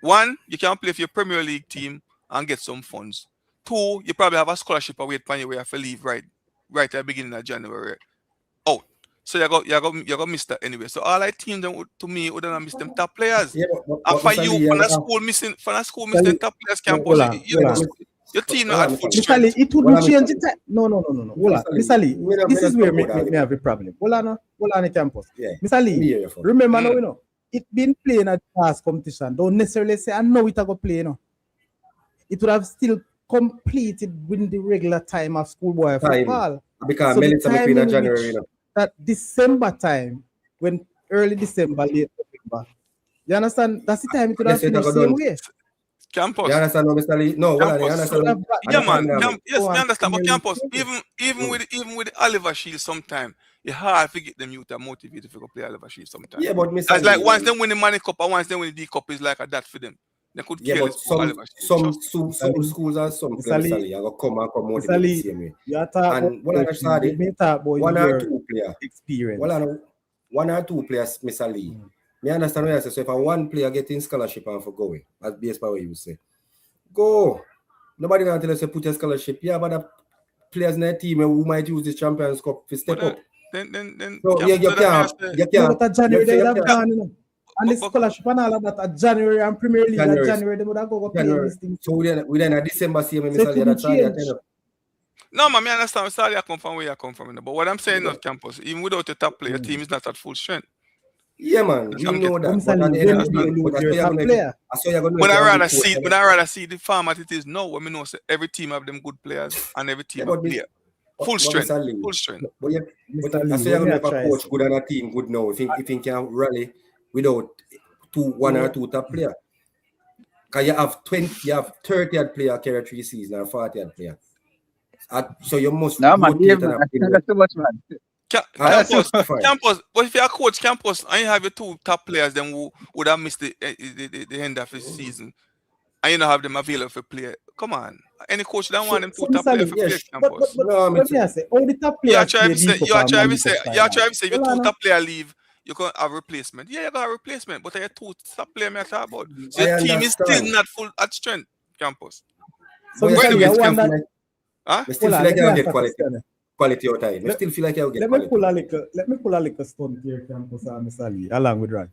1, you can play for your Premier League team and get some funds. 2, you probably have a scholarship away where you have to leave right at the beginning of January. Out. So you're gonna miss that anyway. So all I team them to me would have missed them top players. Yeah, And for Mr. you, Lee, from yeah, the school missing Lee, top players campus, hold on. your team Hold not on, at full Mr. Mr. Lee, strength. it Well, wouldn't I'm- change it. No. Hold on. Mr. Lee, this is where me have a problem. Hold on, the campus. Yeah. Mr. Let me Lee, hear you first. remember now, you know, it been playing at past competition. Don't necessarily say, I know it I go play, you know. It would have still completed within the regular time of schoolboy football. Because So the minutes are between time in January, which- you know. That December time, when early December, late November, you understand? That's the time it would have Yes, it finished have the same done. way. Campus. You understand now, Mr. Lee? No, hold on, you Campus. understand? Yeah, man. Understand? Yes, Go we on, understand. But Premier campus, League. even with the Oliver Shield, sometime it's hard to get them youth and motivated if you go play Oliver Shield sometime. Yeah, but Mr. It's like Lee, once they win the Money Cup and once they win the D Cup, it's like a that for them. They could yeah, care but less about Oliver Shield. some schools are some Mr. players, Lee. Mr. Lee, are gonna come Mr. motivate the Lee, same way. you are talking And what I about started, let me talk about one or your two players. experience. One or two players, Mr. Lee. Me understand what you say. So if a one player getting scholarship and for going, that's based by what you say. Go. Nobody gonna tell us to put your scholarship. Yeah, but the players in the team who might use the Champions Cup to step up. Then So yeah, you can't. No, but at January they would have you gone, you know. And the But- scholarship and all of that at January and Premier League January. at January, they would have go play January. these things. So we then at December see me, So it Mr. Lee. couldn't That's all I change. tell you. No, man, I understand. Sorry, I come from where you come from. But what I'm saying on campus, even without a top player, team is not at full strength. Yeah, man, we know that. Mr. But at Lee, the end when of the you day, lose but I your saw top player. you're going to But I rather see the format it is now. When we know say every team have them good players and every team Yeah, have but player. Full strength. Full strength. But yeah, Mr. but I Lee, say you're when going to you make a try coach something. good and a team good now. If you can rally without one or two top player. Because you have 30 odd player carry 3 seasons or 40 odd player. So you must No, man, rotate yeah, and man. have That's too much, man. Campus. But if you're a coach, campus, and you have your 2 top players, then who would have missed the end of the season, and you don't have them available for play. Come on, any coach don't want them 2 top players for play campus. But me I say, all the top You are players trying to say, if your 2 top. top player leave, you can have replacement. Yeah, you got a replacement, but your 2 top player me talk about. So your I team is still understand. not full at strength, campus. So But Mr. Lee, I still wonder. feel like- Huh? I still Hold feel on, like let you me get ask quality your time. I Let- still feel like you get Let me quality. pull a little stunt here, campus, Mr. Lee, along with Rank.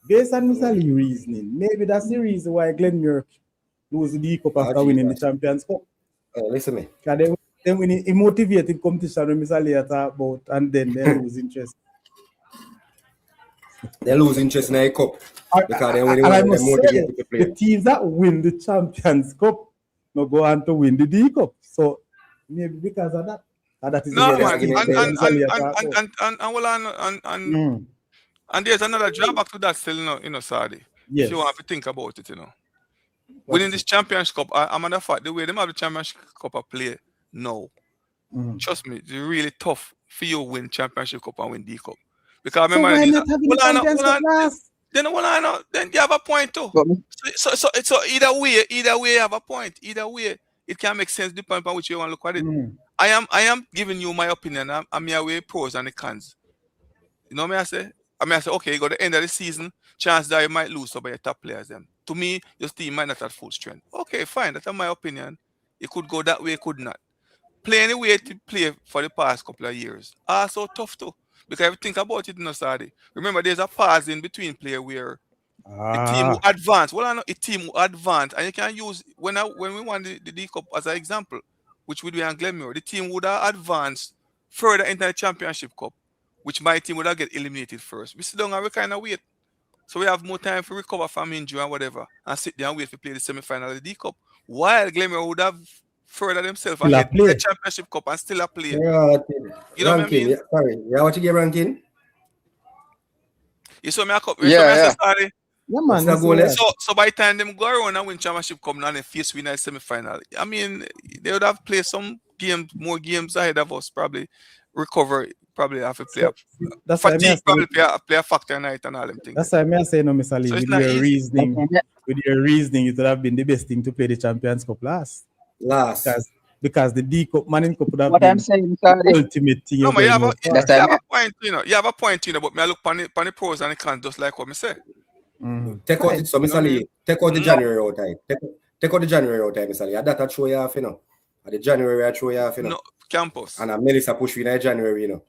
Based on Mr. Lee reasoning, maybe that's the reason why Glen York lose the D Cup after winning the Champions Cup. Listen me. Because then when he motivated competition when Mr. Lee talk about, and then they lose interest. They lose interest in the cup. Because they when And I they must say, motivate to play. the teams that win the Champions Cup no go on to win the D Cup. So maybe because of that. And that is No, the man, argument that Mr. Lee talk about. and there's another drawback to that still, Sadi. Yes. If you want to think about it, winning this Champions Cup, I'm on the fact the way them have the Championship Cup I play now. Trust me, it's really tough for you to win Championship Cup and win D Cup. Because So remember, why not having the Champions Cup last? then you have a point too. So either way you have a point. Either way, it can make sense depending on which you want to look at it. I am giving you my opinion. I'm here with pros and the cons. You know what I say? I say, okay, you got the end of the season, chance that you might lose some of your top players. Them. To me, your team might not have full strength. Okay, fine. That's my opinion. It could go that way, it could not. Play any way to play for the past couple of years. Also tough too. Because if you think about it, Sadi. Remember, there's a pause in between play where a team will advance. Well, I know a team will advance, and you can use when we won the D Cup as an example, which would be on Glenmore, the team would have advanced further into the Championship Cup, which my team would have get eliminated first. We sit down and we kind of wait. So we have more time to recover from injury and whatever, and sit there and wait to play the semi-final of the D Cup. While Glenmore would have further themselves ahead in the Championship Cup and still a play. Yeah, You know ranking, what I mean? yeah, sorry. Yeah, what you get ranking? You saw me a cup. Yeah. Sorry. Yeah, man. So by the time them go around and win Championship Cup and then face winner in semi-final, I mean, they would have played some games, more games ahead of us, probably recover, probably have to play up. That's fatigue, probably play a factor night and all them things. That's why I say no, Mr. Lee, with your reasoning, it would have been the best thing to play the Champions Cup last. Because the D Cup, Manning Cup would have what been I'm saying, the ultimate thing. No, but you have a point, you have a point, but me I look on the pros and the cons just like what me say. Take out it, so Mr. Lee, take out the January out time. Take out the January out time, Mr. Lee. That I show you off, you know. At the January I show you off, you know. No, campus. And Melissa push you in January, you know.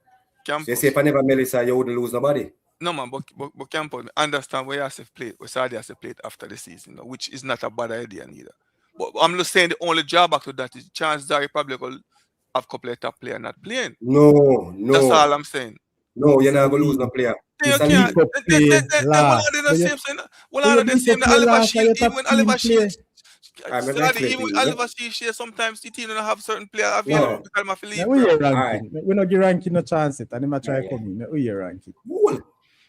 Campus. So you say if I never Melissa, you wouldn't lose nobody. No man, but campus, understand where you have to play, where Saudi has to play it after the season, you know, which is not a bad idea neither. But I'm just saying the only drawback to that is chances are you probably will have a couple of top players not playing. No. That's all I'm saying. No, you're not going to lose no player. You can't. Oliver Shield, sometimes the team don't have certain players available because of the league. We're not ranking no chance it, and they might try coming. We ranking.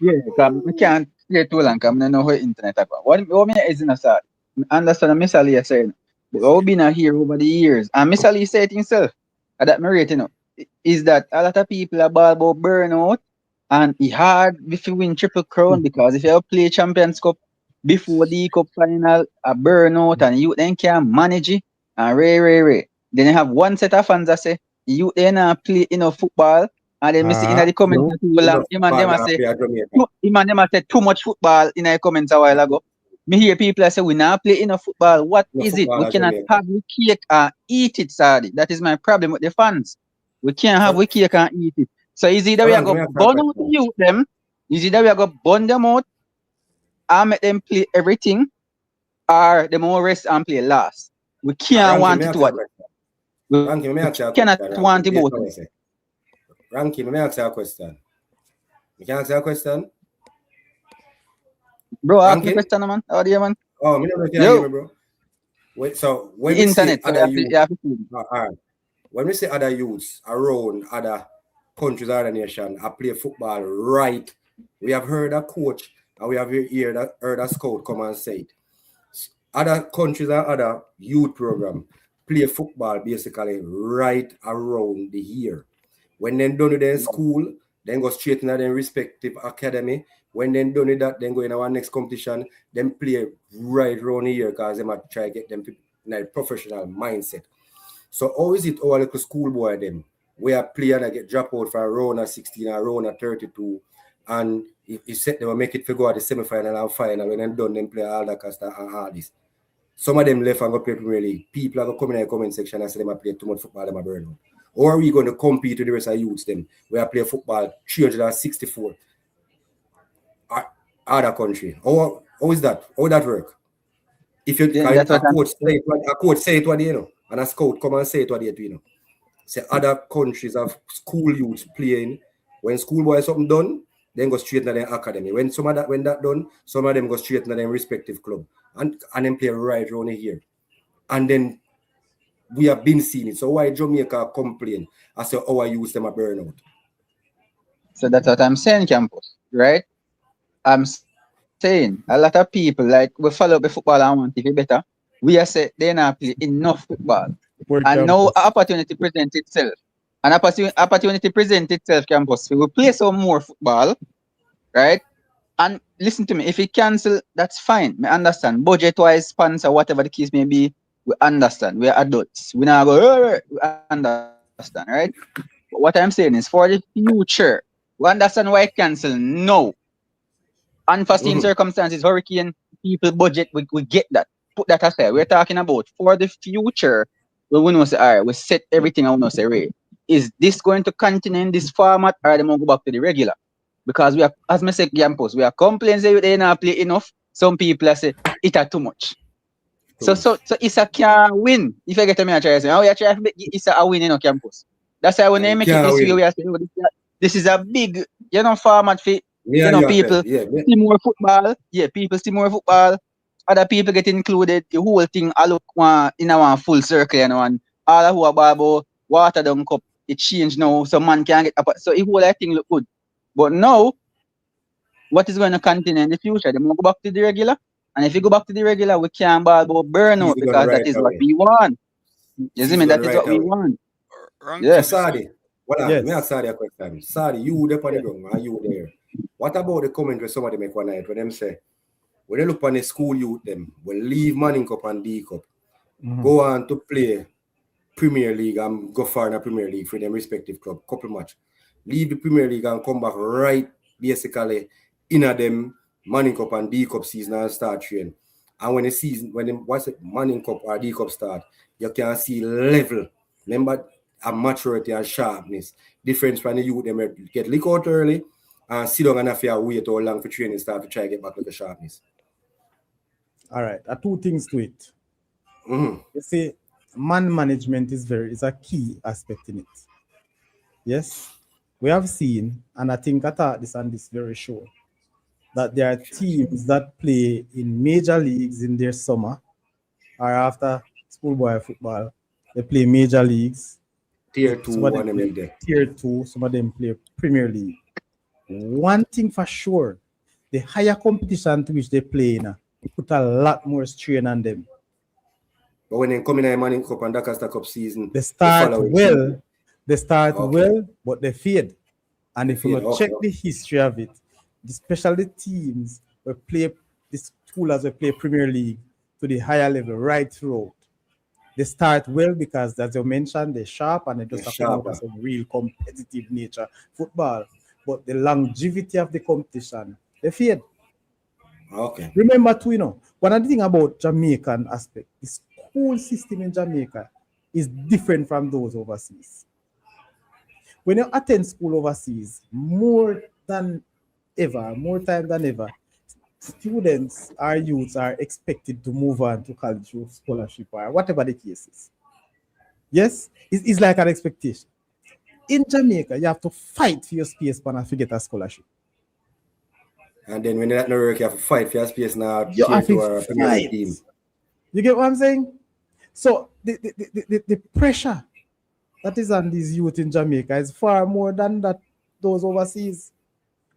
Yeah, because we can't play too long because I don't know how internet happen. What me is in a side. I understand Mr. Lee saying, but we've been here over the years, and Mr. Lee said it himself, and that me rate, you know, is that a lot of people are ball about burnout, and it's hard if you win Triple Crown because if you play Champions Cup before the Cup final, a burnout, and you then can manage it, and then you have one set of fans that say, you then play football, and then Mr. in the comments, him and them say too much football in the comments a while ago. Me hear people say we now play enough football. What is it? We cannot have the cake and eat it, Sadi. That is my problem with the fans. We can't have the cake and eat it. So is either we are going to burn out the youth them, is either we are going to burn them out and make them play everything, or them all rest and play last. We can't want it to what. We cannot want it both. Ranking, let me ask you a question. You can ask you a question? Bro, ask me a question, man. How do you, man? Oh, me never can hear me, bro. Wait, so when we internet, say other youths, when we say other youths around other countries, other nations, I play football right. We have heard a coach and we have heard a scout come and say it. Other countries and other youth program play football basically right around the year. When they done with their school, then go straight into their respective academy. When they done with that, then go in our next competition, then play right around here because they might try to get them in a professional mindset. So how is it all like a schoolboy them? We are playing and get dropped out for a round of 16 or a round of 32. And if set them and make it to go at the semi-final and final, when they're done, then play all that cast and all this. Some of them left and go play Premier League. People are going to come in the comment section and say they play too much football, they burn out. Or are we going to compete with the rest of the youths them? We are playing football 364 other country. How is that? How would that work? If you a coach say it what you know, and a scout come and say it what you know. Say other countries have school youths playing. When schoolboy something done, then go straight to their academy. When that done, some of them go straight to their respective club and then play right around here. And then we have been seeing it. So why Jamaica complain as to how I use them a burnout? So that's what I'm saying, Campus, right? I'm saying a lot of people like we follow the football and want to be better. We are say they not play enough football. For And now campus. opportunity presents itself. An opportunity presents itself, campus. We will play some more football, right? And listen to me, if it cancel, that's fine. Me understand. Budget wise, sponsor, whatever the case may be, we understand. We are adults. We now go, "Hey, we understand, right? But what I'm saying is for the future, we understand why it cancel now. Unforeseen circumstances, hurricane, people budget, we get that. Put that aside. We're talking about for the future. We know say, all right, we set everything I want to say, right. Is this going to continue in this format or they going go back to the regular? Because we are, as I say, campus, we are complaining say they not play enough. Some people are say it are too much. So ISSA can win. If I get me a try say, oh, you try to make ISSA a win in our campus. That's why when And they it make it can't this way, win. we are saying, oh, this is a big, format for, Yeah, you are people correct. Yeah, see more football. Yeah, people see more football. Other people get included. The whole thing, I look in a full circle, and all of who are about water down cup, it changed now, so man can get up. So it whole thing look good. But now, what is going to continue in the future? They want to go back to the regular. And if you go back to the regular, we can't ball about burnout season gonna because that right is what away. we want. You see me? Season That gonna is right what we away. want. Rank Yeah. So this year. Sadi, what let me ask Yes. Sadi a question. Sadi, you there on the ground, are you there? What about the comment where somebody make one night when them say, when they look on the school youth them, will leave Manning Cup and D Cup, go on to play Premier League and go far in the Premier League for them respective club, couple match. Leave the Premier League and come back right basically in a them Manning Cup and D Cup season and start training. And when the season, when them what's it, Manning Cup or D Cup start, you can see level. Remember a maturity and sharpness. Difference from the youth them get lick out early and sit down and have to wait how long for training start to try to get back to the sharpness. All right. Two things to it. Mm-hmm. You see, man management is a key aspect in it. Yes. We have seen, and I think I thought this on this very show, that there are teams that play in major leagues in their summer or after schoolboy football. They play major leagues. Tier Some of 2 them and them play league there. tier two, some of them play Premier League. One thing for sure, the higher competition to which they play in put a lot more strain on them. But when they come in a Manning Cup and Dakar Cup season, They the start following well, season, okay, but they fade. And they if you feel not okay. check the history of it, especially teams will play this schoolers will play Premier League to the higher level right throughout. They start well because, as you mentioned, they're sharp and they They're just come out sharper. of some real competitive nature football. But the longevity of the competition, they fade. Okay. Remember too, one of the thing about Jamaican aspect, the school system in Jamaica is different from those overseas. When you attend school overseas, more time than ever, students or youths are expected to move on to college through scholarship or whatever the case is. Yes, it's like an expectation. In Jamaica, you have to fight for your space and to get a scholarship. And then when that no work, you have to fight for your space now, You tier have 2 to or Premier League fight. team. You get what I'm saying? So the pressure that is on these youth in Jamaica is far more than that those overseas.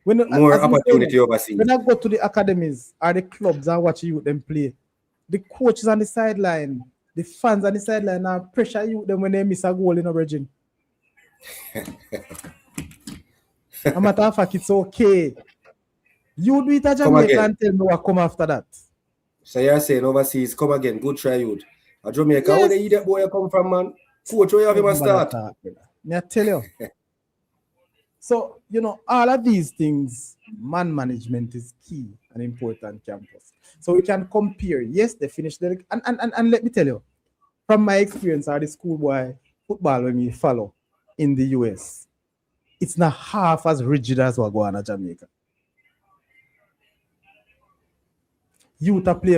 When More as me say, opportunity overseas. when I go to the academies or the clubs and watch youth them play, the coaches on the sideline, the fans on the sideline are pressure youth them when they miss a goal in a region. A matter of fact, it's okay. You do it at Come Jamaica again. and tell me what come after that. So you're saying overseas, come again, good try youth. A Jamaica, where Yes. the idiot boy come from, man? Coach, where you have him a Remember that start? talk, brother. May I tell you? So, all of these things, man management is key and important campus. So we can compare. Yes, they finished the and let me tell you, from my experience at the schoolboy football when we follow in the US, it's not half as rigid as what go on at Jamaica. Youth are play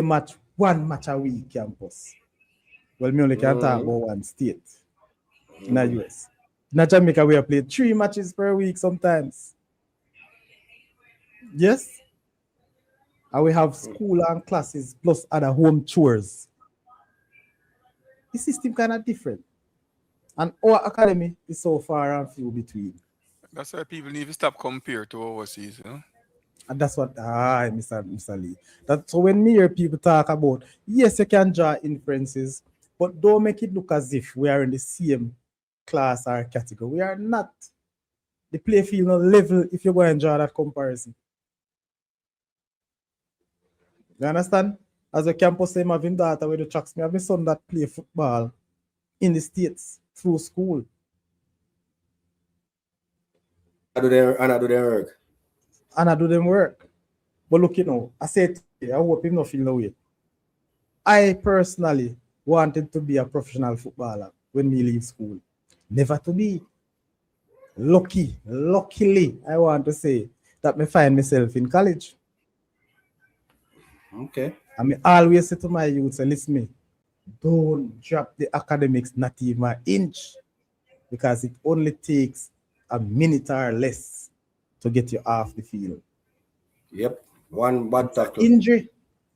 one match a week campus. Well, me only can talk about one state in the US. In Jamaica, we have played 3 matches per week sometimes. Yes. And we have school and classes plus other home chores. The system kind of different. And our academy is so far and few between. That's why people need to stop compare to overseas. And that's what Mr. Lee. So when me hear people talk about, yes, you can draw inferences, but don't make it look as if we are in the same class or category. We are not. The play field no level if you go and draw that comparison. You understand? As a campus say, having data with the tracks, me have my son that play football in the States through school. I do their work. And I do them work. But look, you know, I said, I hope him not feel no way. I personally wanted to be a professional footballer when we leave school. Never to be. Luckily, I want to say that I find myself in college. Okay. I mean, always say to my youth, say, listen me, don't drop the academics not even an inch, because it only takes a minute or less to get you off the field. Yep. One bad tackle. Injury.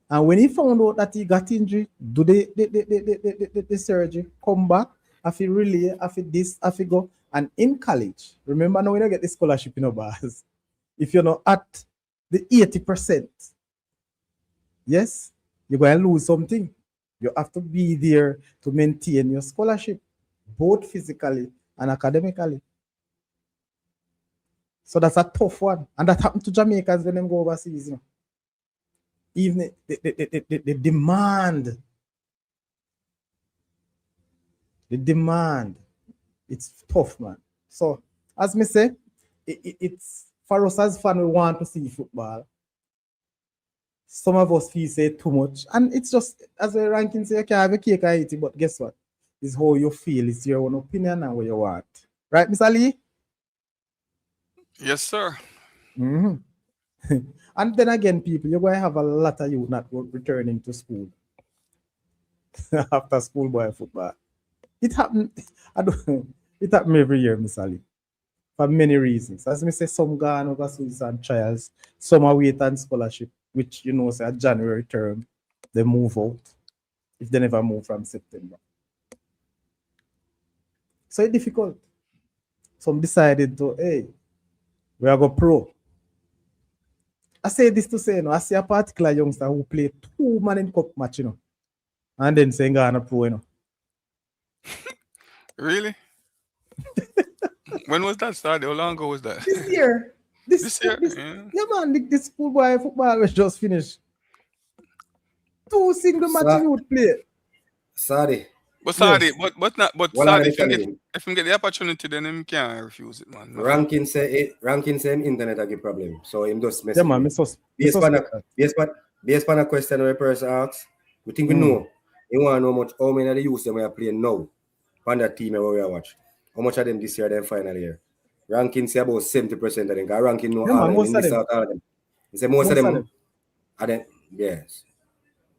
And when he found out that he got injury, do the surgery, come back, if he relay, if he this, if he go. And in college, remember now when you get the scholarship in bars, if you're not at the 80%, yes, you're going to lose something. You have to be there to maintain your scholarship, both physically and academically. So that's a tough one. And that happened to Jamaicans when they go overseas. You know. Even the demand, it's tough, man. So, as me say, it's for us as fans, we want to see football. Some of us feel say too much, and it's just as a ranking say, you can have a cake and eat it, but guess what? It's how you feel, it's your own opinion and what you want. Right, Mr. Lee? Yes, sir. Mm-hmm. And then again, people, you're going to have a lot of you not returning to school after schoolboy football. It happened. It happened every year, Mr. Ali, for many reasons. As I say, some gone overseas on trials, some are waiting scholarship, which you know, say a January term, they move out if they never move from September. So it's difficult. Some decided to, hey, we are go pro. I say this to say, you know, I see a particular youngster who played 2 Man Cup match, you know, and then saying Ghana pro, you know. Really? When was that started? How long ago was that? This year. This year? Yeah, man, this schoolboy football was just finished. 2 single matches you would play. Sorry. But sorry, Yes. but Well, sorry, let if you get the opportunity, then him can't refuse it, man. Ranking say internet a problem. So him just mess Yeah, with man, me. Based on a question where a person asks, we think we know. You want to know how many of the youth them are playing now on that team where we are watch. How much of them this year, then final year? Ranking say about 70% of them. Because ranking know all most of them. All of them. He say most of them. Are them, yes.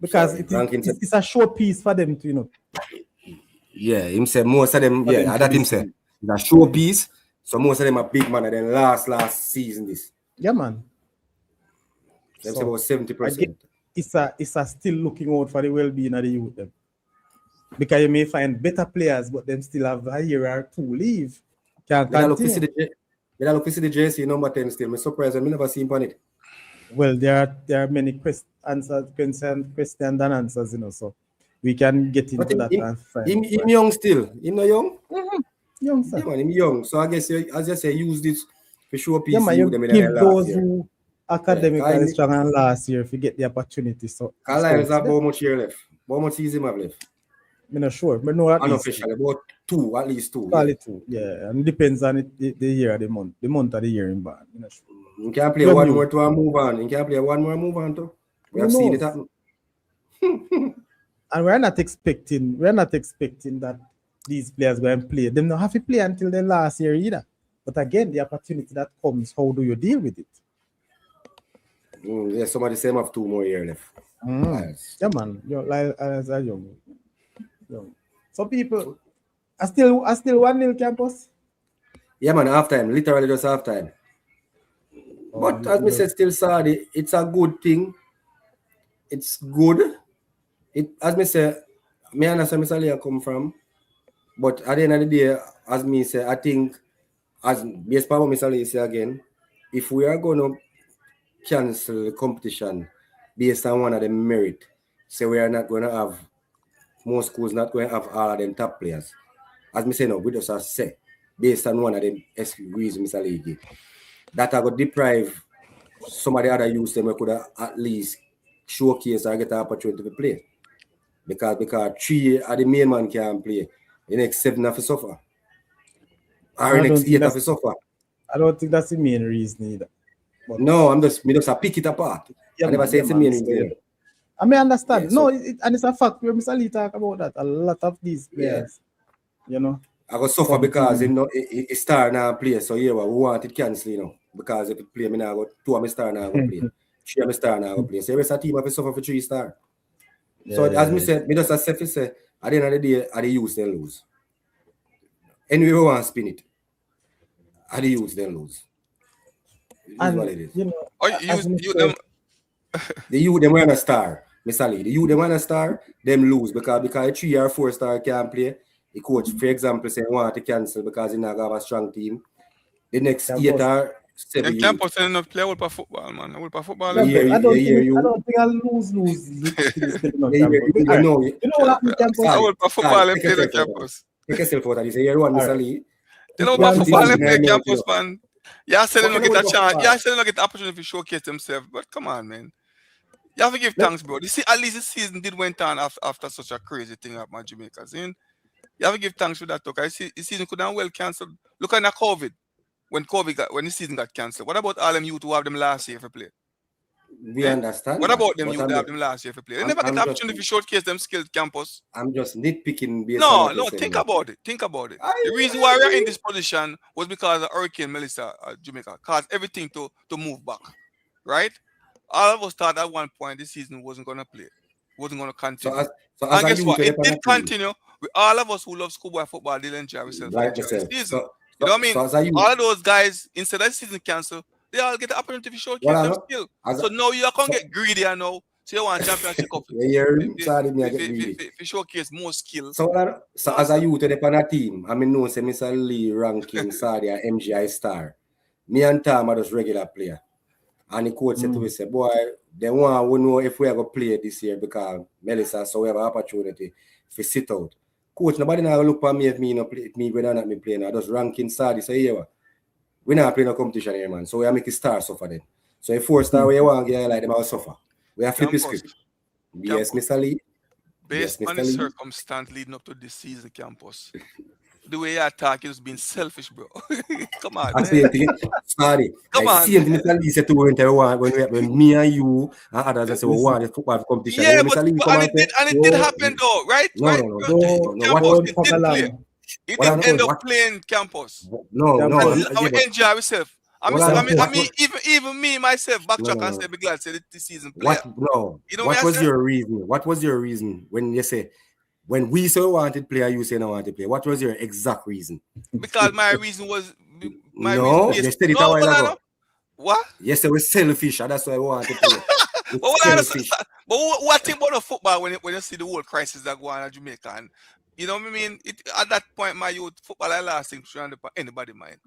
Because it's a short piece for them to, you know. Yeah, him say most of them, that him say. It's a showpiece. So most of them are big man and then last season this. Yeah, man. Them say about 70%. It's a still looking out for the well-being of the youth them. Because you may find better players, but them still have a year or two leave. Can't continue. Look to see the JC number 10 still. I'm surprised I never seen on it. Well, there are many questions and answers, you know, so we can get into that and find. Him young still. Him not young? Mm-hmm. Young, sir. Yeah, man, him young. So I guess as you say, use this for sure piece. Yeah, man, you give those who academically strong and last year if you get the opportunity. So Carlisle have how much year left? How much season have left? I'm not sure. But no, at unofficially, about 2, at least 2. Probably 2, yeah. And it depends on the year, the month of the year in band. I'm not sure. You can play one more to move on. You can play one more move on too. We have seen it happen. And we're not expecting that these players go and play. They don't have to play until the last year either. But again, the opportunity that comes, how do you deal with it? Yeah, somebody say have 2 more years left. Yeah, man. You're young. Some people are still 1-0 campus. Yeah, man, half time, literally just half time. But as me said, still sorry, it's a good thing. It's good. It as me say, me understand Mr. Leah come from. But at the end of the day, as me say, I think as based on what Mr. Leah say again, if we are gonna cancel the competition based on one of them merit. So we are not going to have, most schools not going to have all of them top players. As me say no, we just say, based on one of them reasons, Mr. League, that I would deprive some of the other youths them could at least showcase or get an opportunity to play. Because 3 of the main man can play. The next 7 have to suffer. Or the next 8 have to suffer. I don't think that's the main reason either. But no, me just pick it apart. I never say it's the main reason. I may understand. Yeah, no, and it's a fact where Mr. Lee talk about that. A lot of these players, you know. I got suffer because it star now play. So yeah, we want it cancel, you know. Because if it play, me now go 2 of my star now go play. 3 of my star now go play. So every team have to suffer for 3 stars. So as me said, me just as if say at the end of the day, at the youth they lose. Anyway, we want to spin it. At the youth they lose. That's what it is. You know, the youth them want a star, Mr. Lee. The youth them want a star, them lose because 3 or 4 star can't play. The coach, for example, say want to cancel because he not have a strong team. The next 8 or 7 you can't put enough play for football, man. I will play football. I don't think I'll lose. You know what? I will play football and play the campus. Take yourself out of this. You want Mr. Lee? You know what football and play campus, man. Yeah, I said they don't get a chance. Yeah, I said they don't get the opportunity to showcase themselves. But come on, man. You have to give thanks, bro. You see, at least the season did went on after such a crazy thing at my Jamaica. You have to give thanks for that, okay? I see the season could have well cancelled. Look at COVID. When the season got cancelled. What about all them youth who have them last year for play? We understand. What about them youth who have them last year for play? They never get the opportunity to showcase them skills campus. I'm just nitpicking. No, think about it. The reason why we're in this position was because of Hurricane Melissa at Jamaica caused everything to move back. Right? All of us thought at one point this season wasn't going to play. Wasn't going to continue. And guess what? It did continue. All of us who love schoolboy football did enjoy ourselves. You know what I mean? All of those guys, instead of the season cancel, they all get the opportunity to showcase their skill. So now you can't get greedy, you know. So you want championship cup. If you showcase more skill. So as a youth on a team, I mean, no, say Mr. Lee ranking Sadia MGI star. Me and Tom are just regular player. And the coach said to me, say, boy, they want to know if we are going to play this year because Melissa, so we have an opportunity to sit out. Coach, nobody now look at me if me not play me whether or not me playing. I just ranking Saudi. So yeah, we not playing a competition here, man. So we are making stars suffer then. So if 4 star where you want to get like them all suffer. We have flip the script. Yes, Mr. Lee. Based on the circumstance leading up to this season, campus. The way you attack is being selfish, bro. Come on. Sorry. Come on. See, Mr. Lee said to when me and you and others say we want the football competition. Yeah, but it did happen though, right? No. It didn't end up playing campus. No. I will enjoy ourselves. I mean, even me myself, backtrack and say, be glad say this season play. What was your reason? What was your reason when you say? When we say we wanted player, you say no wanted play. What was your exact reason? Because my reason was you said it a while ago. What? Yes, it was selfish. That's why I wanted to play. But what thing about the football when you see the whole crisis that go on in Jamaica? And you know what I mean? At that point, my youth football I last thing to anybody mind.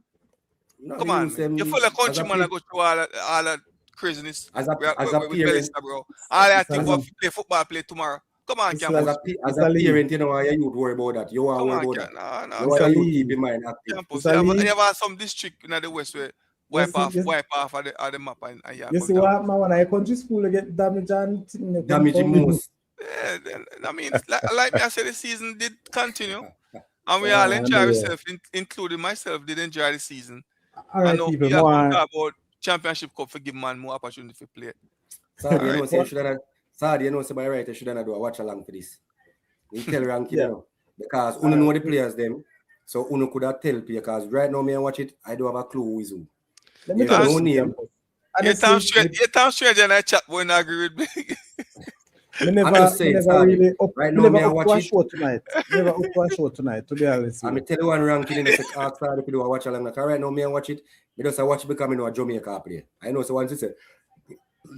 No, come on, man. You feel like countryman that go through all that craziness. As a parent, bro. All I think of play football play tomorrow. Come on, campus. As a parent, you know why you worry about that. You want to worry about that. No, you keep in mind active. Campus. You have some district in the west where wipe off of the map and you see what man when I country school get damage and damage most. Yeah, I mean, like me, I said, the season did continue, and we all enjoy ourselves, including myself, did enjoy the season. All right, people, more about championship cup for give man more opportunity to play. Sorry, you know, say by right, I shouldn't do a watch along for this. We tell ranking, you know, because Uno know the players them, so Uno could have tell because right now me and watch it, I don't have a clue who is who. Let me tell you, name. You time straight and I chat when I agree with me. Never really up. Right now, never up to a show tonight. Never up to a show tonight. To be honest, I'm tell you one ranking in the ask if you do a watch along. Like right now, me and watch it. Me just watch becoming a Jamaica player. I know so once it's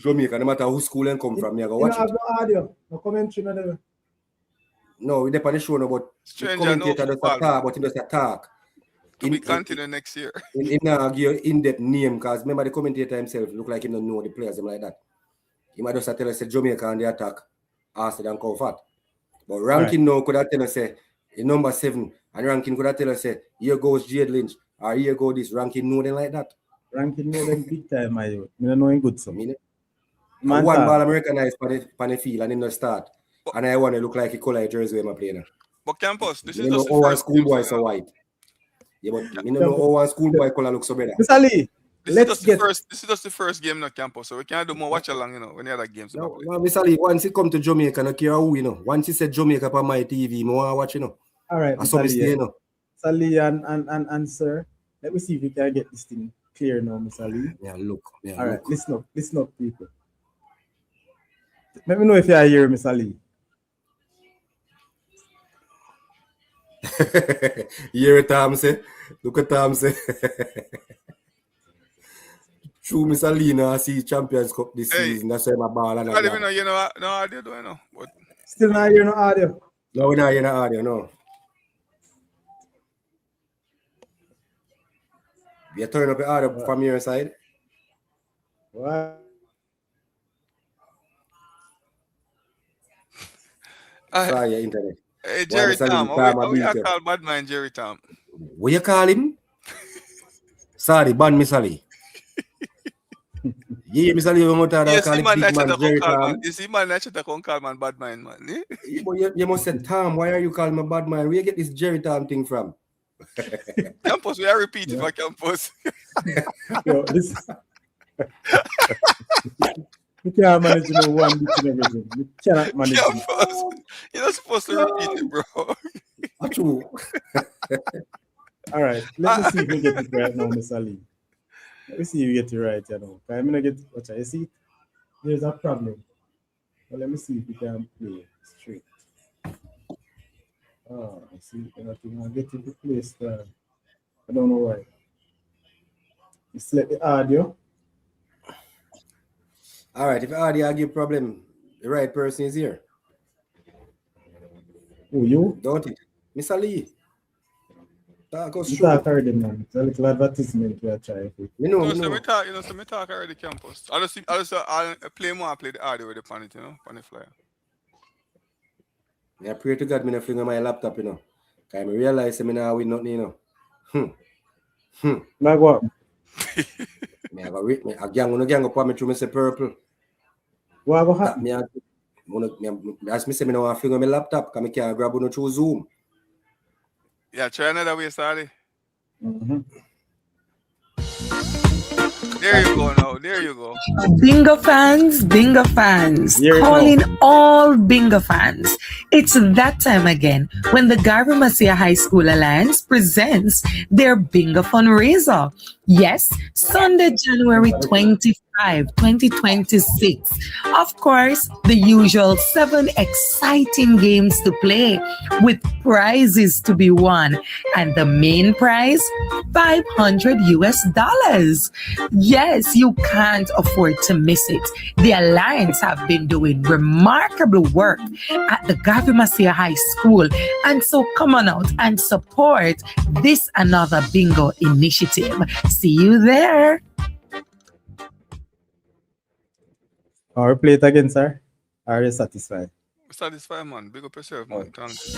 Jamaica, no matter who school and come from, me I go watch it. You have no audio, no commentary, no. No, we depend on the show, no, but the commentator does talk, but he does talk. to be continued next year. In give in-depth name, because remember the commentator himself look like he don't know the players like that. He might just tell us say Jamaica on the attack, faster than Comfort. But ranking now could have tell us say number 7, and ranking could have tell us say here goes Jade Lynch, or here go this. Ranking know them like that. Ranking know them big time, my youth. I don't know him good so. One ball I'm recognized on the field and in the start. And I want to look like a color jersey when I'm playing. But Campus, this is just the first schoolboy so white. Yeah, but you know how one schoolboy color looks so better. Mr. Lee, this is just the first game not Campus, so we can't do more watch along, when the other games. No, Mr. Lee, once it come to Jamaica, no care who, Once he said Jamaica on my TV, I want to watch, All right, Mr. Lee, Mr. Lee and sir, let me see if we can get this thing clear now, Mr. Lee. Yeah, look. All right, listen up, people. Let me know if you are here, Mr. Lee. Hear it, Tom say. Look at Tom say. True, Mr. Lee now see Champions Cup this season. That's why my ball and I don't even know, no audio, do I know? But still not hear no audio. No, we're not hearing no audio, no. You turn up the audio from your side. What? Sorry, your internet. Hey, Jerry Tom. How you call bad man Jerry Tom? What you call him? Sorry, ban Mr. Lee. Yeah, Mr. Lee, you call him big man Jerry Tom. You see, man, that's what call man bad man, man. You must say, Tom, why are you calling me bad man? Where you get this Jerry Tom thing from? Campus, we are repeating for Campus. Yo, this... You can't manage to know one bit in everything. You cannot manage Campus, you're not supposed to repeat it, bro. True. All right, let me see if we get it right now, Mr. Lee. Let me see if you get it right, I'm gonna get watch. You see, there's a problem. But let me see if we can play straight. Oh, I see. I'll get it to play style. I don't know why. You select the audio. All right, if the audio give problem, the right person is here. Who, you? Don't it? Mr. Lee. Talk us You through. talk already, man. It's a little advertisement we are trying to. So we talk already Campus. I'll play more and play the audio with the pan it, on the flyer. I pray to God, I fling on my laptop, Because I realize I now win nothing, Like what? I got rip me. A gang up on me through me say purple. What will happen? As me say, I now I fling on my laptop because I can't grab on through Zoom. Yeah, try another way, sorry. Mm-hmm. There you go now. There you go. Bingo fans, calling all bingo fans. It's that time again when the Garvey Masia High School Alliance presents their bingo fundraiser. Yes, Sunday, January 25, 2026. Of course, the usual 7 exciting games to play with prizes to be won. And the main prize, $500. Yes, you can't afford to miss it. The Alliance have been doing remarkable work at the Garvey Masia High School. And so come on out and support this another bingo initiative. See you there. Or play it again, sir. Are you satisfied? Satisfied, man. Big up yourself, man. Thanks.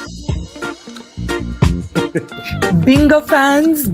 Bingo fans,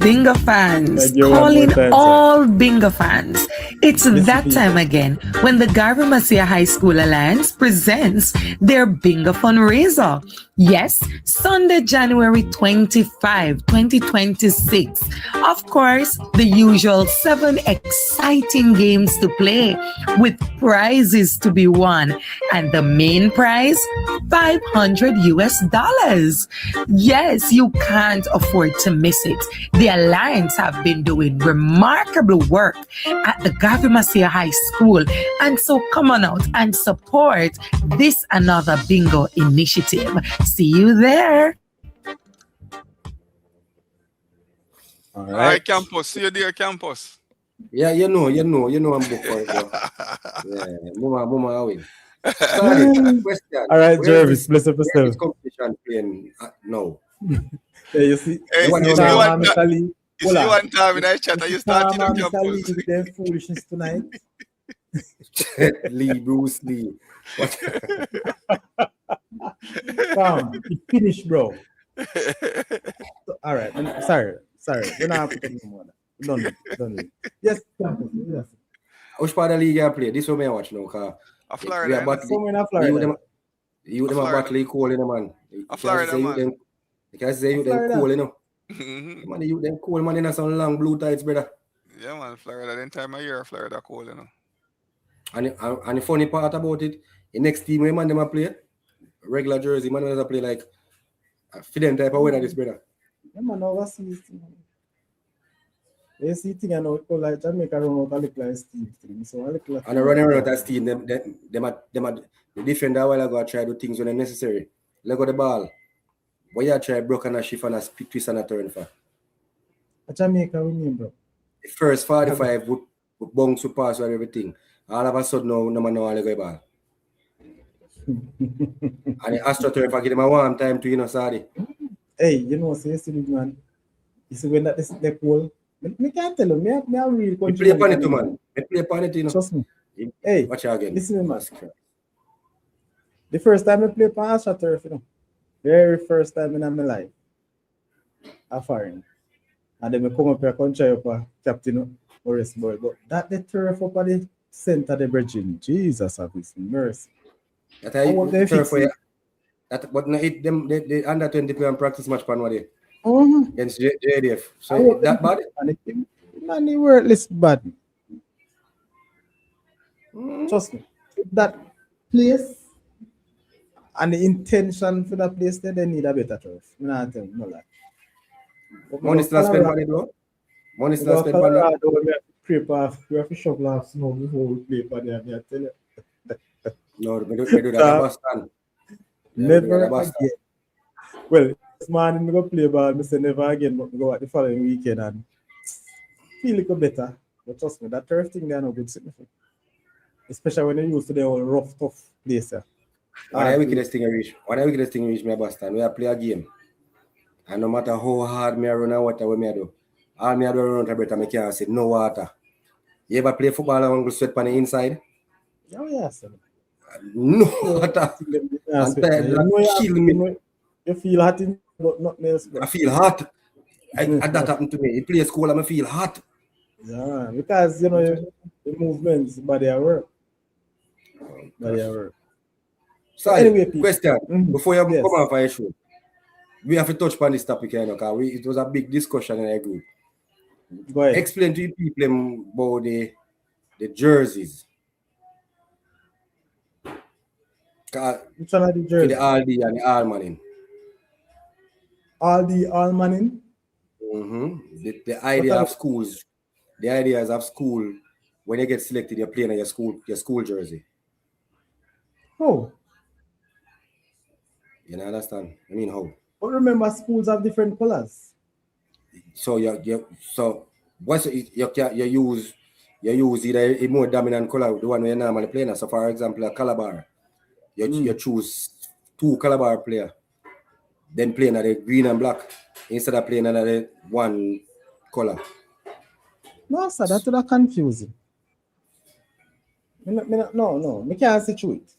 calling all bingo fans. It's that time again when the Garvey Masia High School Alliance presents their bingo fundraiser. Yes, Sunday, January 25, 2026. Of course, the usual 7 exciting games to play with prizes to be won. And the main prize, $500. Yes, you can't afford to miss it. The Alliance have been doing remarkable work at the Garvey Masia High School. And so come on out and support this another bingo initiative. See you there. All right, Campus. See you there, Campus. Yeah, you know I'm booked for it. Yeah, Mama win. Sorry, question. All right, Jervis, bless up yourself. Competition playing no. Yeah, you see, hey, Mr. Lee, You see one time in that chat, you started to jump Mr. Lee with their foolishness tonight. Lee, Bruce Lee. What? Come, it finished, bro. So, all right. Sorry. We're not putting no more. Done. Yes. Which part of the league I play? This one I watch now, because Florida. we are battling. You them a battle cool in the man. Florida, man. You can say you them cool, you know. Mm-hmm. Man, you them cool, man, in some long blue tights, brother. Yeah, man, Florida. The time of year, Florida cool, you know. And the funny part about it, the next team we man them a play, regular jersey, man them a play like for them type of weather, this brother. Yeah, man, overseas. They see thing I know it like Jamaica run out a little like Steve thing. So a little. And running around that team, them the defender a while ago I try to do things when necessary. Let go the ball. Why you try broken a shift and a split twist and a turn for? A Jamaica winning, bro. The first 45 would bounce to pass or everything. All of a sudden now, no man know how to go ball. And the AstroTurf, I give them a warm time to, you know, sorry. Hey, you know, say big man. You see when that is the cool. Me can't tell you, me a real country. Play upon it too, man. Play upon it, you know. Trust me. Hey, watch you again. Listen, man. The first time I play upon AstroTurf, you know. Very first time in my life. A foreign. And then I come up here and try up a Captain Morris boy. But that the turf up at the center of the bridging. Jesus have his mercy. That I turf for you. That but no it them they under 20 play and practice match pan what day. Against JDF. So that bad? Man, he worthless bad. Trust me. That place and the intention for that place, they need a better turf. I'm not telling you no lie. Money still spend money though? Money still spend money? We have to shovel off snow before we play for them, I tell you. No, we do that at Boston. Never again. Well, this morning we go play ball, I say never again, but we go at the following weekend and feel a little better. But trust me, that turf thing they are no good significant. Especially when they used to the whole rough, tough place. When I wickedest thing I reach me at Boston, we play a game. And no matter how hard me run and water, what me do, all me do run to better, I can't say no water. You ever play football and go sweat on the inside? Oh, yes. No water. Kill me. You feel hot, but nothing else. I feel hot. That happened to me. You play school and I feel hot. Yeah, because, you know, the movements, body at work. So, anyway, question. Before you come on for your show, we have to touch upon this topic here, because it was a big discussion in our group. Go ahead. Explain to you people about the jerseys. Which one are the jerseys? The Aldi and the Almanin. Aldi, Almanin? The idea of schools. The ideas of school, when you get selected, you're playing in your school jersey. Oh. You know, understand? I mean, how? But remember, schools have different colors. So what's you use either a more dominant color, the one you normally play now. So for example, a Calabar, you choose 2 Calabar player, then playing at the green and black instead of playing another one color. No, sir, that's not confusing. No, I can't see through it.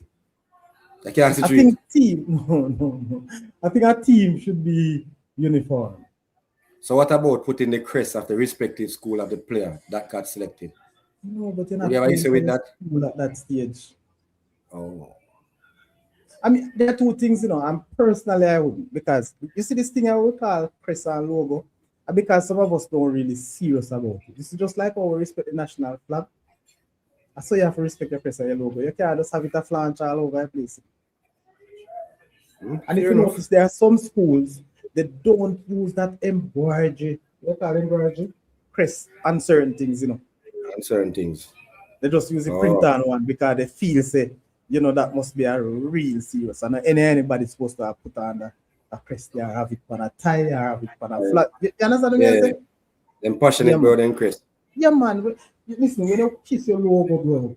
I can't see I think team, I think a team should be uniform. So what about putting the crest of the respective school of the player that got selected? No, but you're not with that at that stage. Oh. I mean, there are 2 things, you know, and personally I wouldn't, because you see this thing I would call crest and logo, and because some of us don't really serious about it. This is just like how we respect the national flag. So you have to respect your crest and your logo. You can't just have it a flange all over the place. And if you notice, there are some schools that don't use that embroidery, what call embroidery? Crest on certain things, you know. On certain things. They just use the print on one because they feel, say, you know, that must be a real serious. And anybody's supposed to have put on a crest there, have it on a tie, or have it on a flat. You understand what I'm saying? Them passionate bro, them crest. Yeah, man. Listen, when you kiss your logo, bro.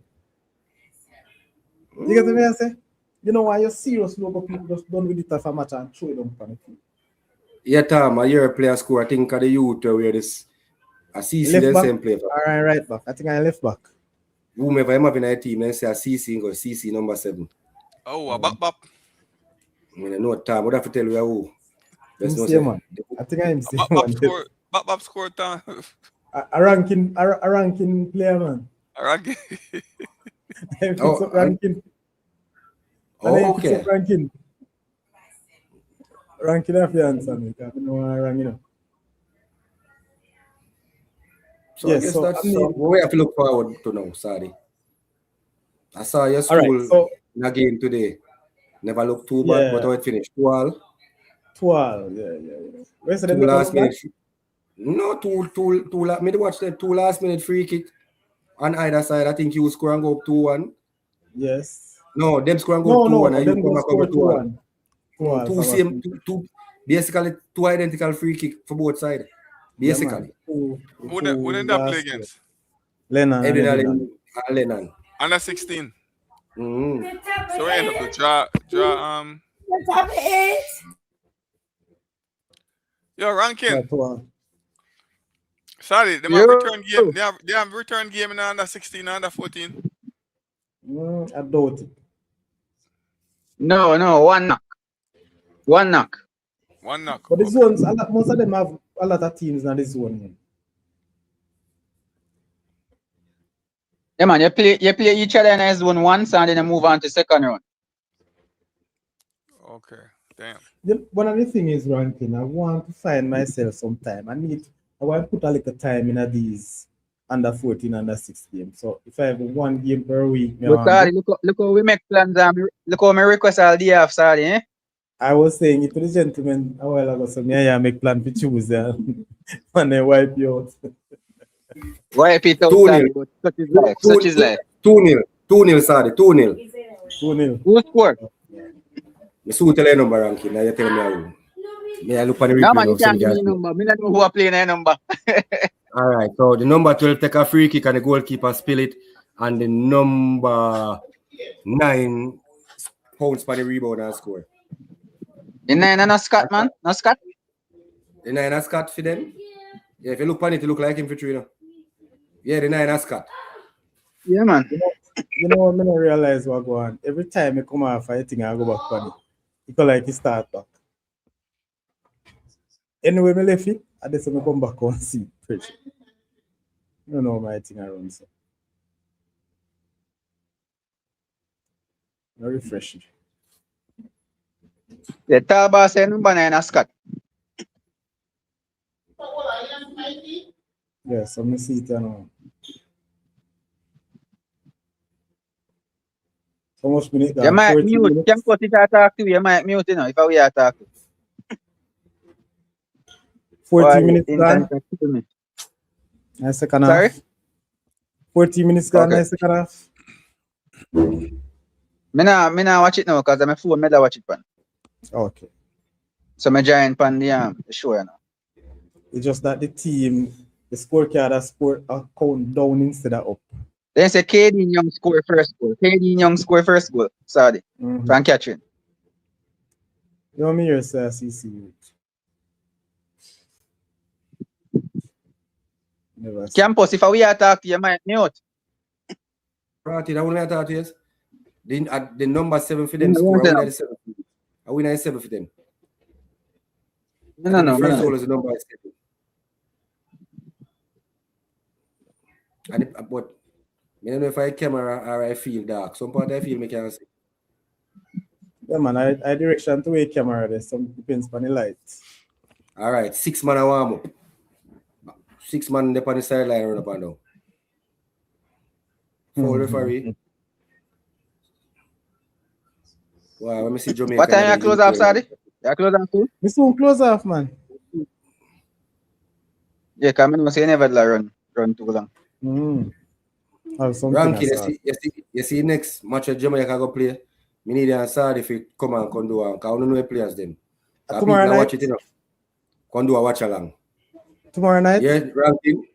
You get what I'm saying? You know why your serious logo people just done with it for a match and throw it on the field. Yeah, Tom, a year player score, I think of the youth where this A CC Left then back same play. or a right back? I think I left back. Whomever I'm having a team, then say a CC go CC number 7. Oh, a bop. I mean, I know time. What have to tell you who? Let's not say, man. I think I'm saying one. Bop score time. A ranking player, man. A ranking. Ranking. Okay. Ranking of your answer, me. I don't know what ranking. So yes, I guess that's what we have to look forward to now, sorry. I saw your school in a game today. Never looked too bad, but how it finished? 12, yeah. Where's the last minute? No, two. Me to watch the 2 last minute free kick on either side. I think you score and go up 2-1. Yes. No, them score and go up 2-1. And you come back up 2-1. Two basically 2 identical free kick for both sides. Basically. Who did that play against? Lennon. Lennon. Under 16. Mm-hmm. So we end up to draw Yo, ranking. Sorry, they have return game. They have return game in under 16, under 14. I doubt it. No, one knock. But the zones, most of them have a lot of teams in the zone. Yeah, man, you play each other in the zone once and then you move on to second round. Okay, damn. One of the things is ranking. I want to find myself some time. I want to put a little time in these under 14, under 16 games. So if I have 1 game per week, look how we make plans. Look how my request all day off, sorry, eh? I was saying it to the gentleman a while ago, so I make plan for Tuesday and then wipe you out. Wipe it out, sorry, but such is life. 2-0, sorry, 2-0. 2-0. Who scored? I saw the number ranking, now you tell me how. I look on the replay. No, man, you can't give me a number. I don't know who are playing a number. All right, so the number 12 take a free kick and the goalkeeper spill it, and the number 9 pounds for the rebound and score. The 9 and a Scott, man? No Scott? The 9 and Scott for them? Yeah, if you look on it, look like him for 3, you know? Yeah, the 9 and Scott. Yeah, man. You know what I don't realize what go on? Every time I come off, I think I go back on it. It's like it start back. Anyway, I left it, and then I come back and see pressure. I don't know my thing around, so. Very refreshing. The Taba say number 9 and Scott. Yeah, so I see it now. How much minutes? You might mute. Can't put it to talk to you. You might mute, you know, if I will talk. 40 minutes gone. Nice second half. Sorry? 40 minutes gone, nice second half. Me nah watch it now because I'm a phone. Me da watch it pan. Okay. So me join pan the show now. It's just that the team, the scorecard has count down instead of up. Then say KD Young score first goal. KD Young score first goal. Sorry. From Catherine. You know me here, sir, CC. Campus, if I will talk to you, might mute. Right, I will talk to you. The number 7 for them score. I win 7 for them. No. The first goal is the number 7. But I don't know if I camera or I feel dark. Some part I feel me can't see. Yeah, man, I direction to a camera there. Some depends on the light. All right, 6 man a warm up. 6 man up on the sideline run up and down. Foul referee. Wow, let me see Jamaica. What time you close off, Sadi? You close off too? We soon close off, man. Yeah, come in, you never run too long. Ranking, you see next match of Jamaica go play. Me need a Sadi if you come and come do one. Because I don't know the players then. Tomorrow night? Watch it enough. Come do a watch along. Tomorrow night? Yeah, ranking.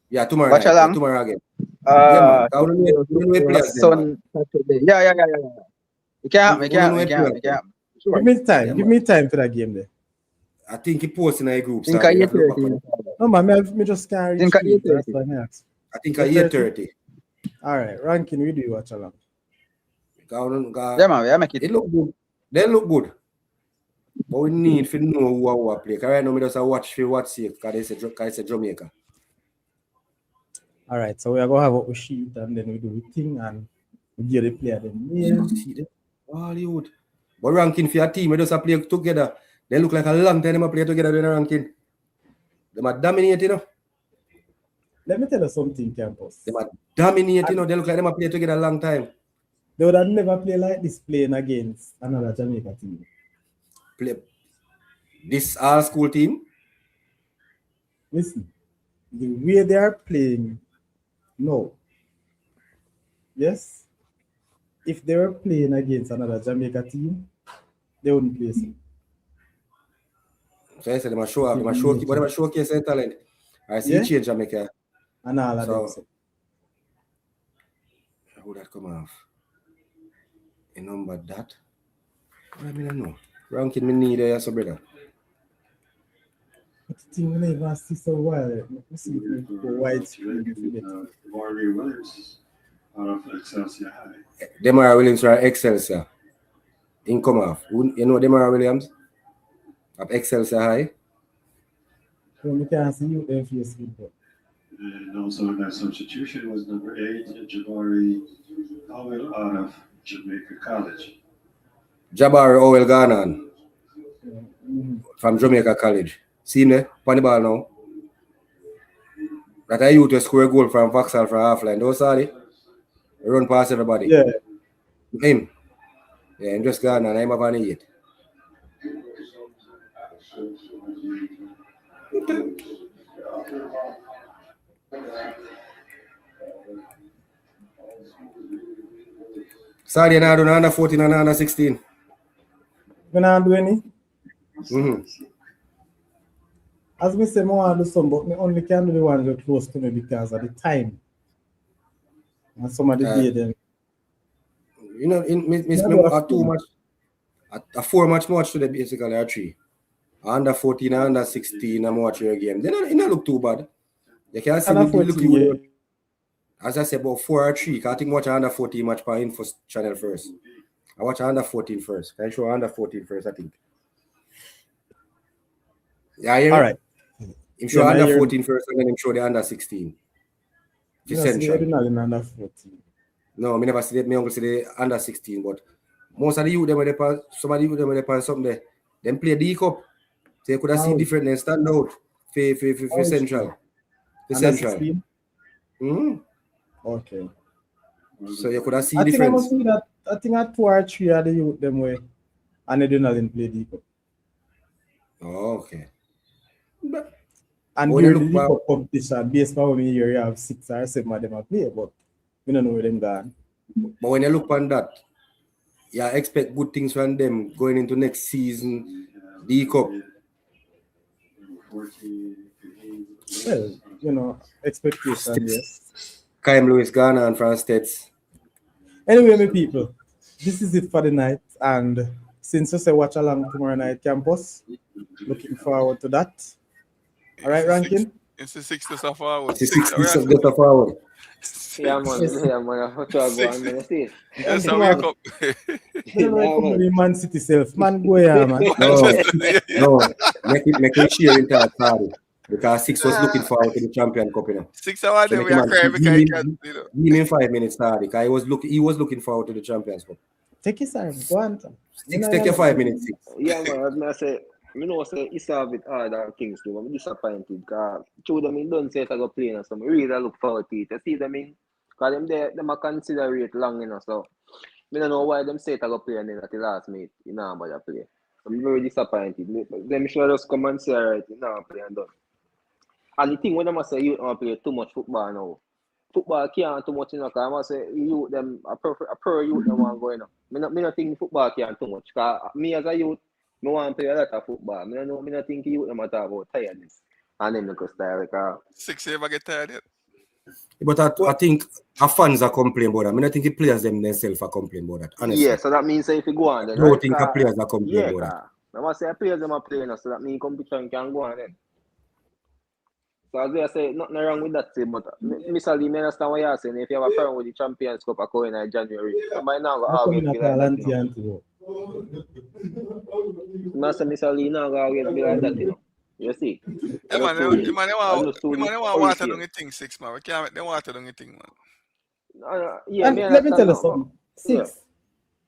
Yeah, tomorrow watch night. Along? Tomorrow again. Yeah, man. I don't know the players then. Yeah. You can't. Sure. Give me time. Give me time for that game there. I think he posted in a group. Think So I 8:30. No, man, me just can't reach Think I tweet. That's 8:30. why I asked. I think I 8:30. All right, ranking we do watch along. Yeah, man, we make it. It look good. They look good. But we need to know who I play. Because right now, we just watch for what's safe. Because it's a Jamaica. All right, so we are going to have a sheet and then we do the thing and we give the player the name. Hollywood. But ranking for your team, we just play together. They look like a long time they play together in the ranking. They are dominating, you know. Let me tell you something, Campus. They are dominating, you know. They look like they play together a long time. They would have never played like this playing against another Jamaica team. Play this all school team. Listen, the way they are playing, no. Yes, if they were playing against another Jamaica team, they wouldn't play so. So I said they must show up, they must showcase their talent. I see change Jamaica. And all of them. So. How would that come off? A number that? I don't know. Ranking me need there, so brother. But the thing we never see so well. We see the white screen. Demari Williams out of Excelsior High. Demari Williams are Excelsior. In come off. You know Demari Williams? Of Excelsior High. So we can't see you there face football. And also in that substitution was number 8, Jabari Howell out of Jamaica College. Jabari Howell Ghanan from Jamaica College. See him there? On the ball now. That I used to score a goal from Vauxhall from half line. Those are they? Run past everybody. Yeah. Him. Yeah, I'm just gone and I'm up on it. Sorry, I don't under 14 and under 16. We're not doing it. Mm-hmm. As we say, I want to do some, but I only can do the ones that are close to me because of the time. And some of the day then. You know, too much. A 4 much today, basically, or 3. Under 14 and under 16, I'm watching your game. They don't look too bad. You can see me looking good. As I said, about 4 or 3. I think watch under 14 match per info channel first. I watch under 14 first. Can I show under 14 first, I think? Yeah, all right. Him show under 14 first and then him show the under 16. Under 14. No, I never see that. My uncle see the under 16, but most of the youth, some of the youth, them something there. Them play D Cup. So you could have seen different and stand out for Central. The Central. Mm-hmm. Okay. So you could have seen difference. I think at 2 or 3 of the youth them way, and they do not play D Cup. Oh, okay. And during the D Cup competition, based on when you have 6 or 7 of them play, but we don't know where them gone. But when you look on that, you expect good things from them going into next season, D Cup. Well, you know, expectation, yes. Kaim Lewis Ghana and France States. Anyway, my people, this is it for the night. And since you say watch along tomorrow night campus, looking forward to that. All right, Rankin? It's the 6th of forward. It's the 6th of forward. Yeah, man. How to go on, man? See? Yes, I wake up. Man City self. Man, go here, man. No. Make it share in that party. Because 6 was looking forward to the Champion Cup, you know. 6 hours then we are crying because he can't, you know. Give him 5 minutes, Tardy, because he was looking forward to the Champions Cup. Take his time. Go on. Take your 5 minutes. 6. Yeah, man. I say, it's a bit harder than Kings too. I'm disappointed because two them don't say I go play and so I really look forward to it. I see them in because them are consider it long enough. So I don't know why them say I go play and then at the last minute you know about the play. I'm very disappointed. Them should just come and say alright, you know play and done. And the thing when them say you don't play too much football now. Football can't too much, you know, because I must say you them a pro youth them want going on. I don't think football can't too much. Because me as a youth I want to play a lot of football. I don't think you them talk about tiredness. And then because tired. 6 ever get tired yet? But I think our fans are complaining about that. I don't think the players themselves are complaining about that. Honestly. Yeah, so that means if you go on then. I don't think the players are complaining about that. I must say, players them are playing, so that means competition can go on then. So as I say, nothing wrong with that, but Mr. Lee, I understand what you're saying. If you have a problem with the Champions Cup going in January, you might not always be like that, you know. Mr. Lee not always be like that, you know. You see? Hey, man, they want water down the thing, 6, man. We can't make them water down the thing, man. Yeah, and let me tell you something. 6.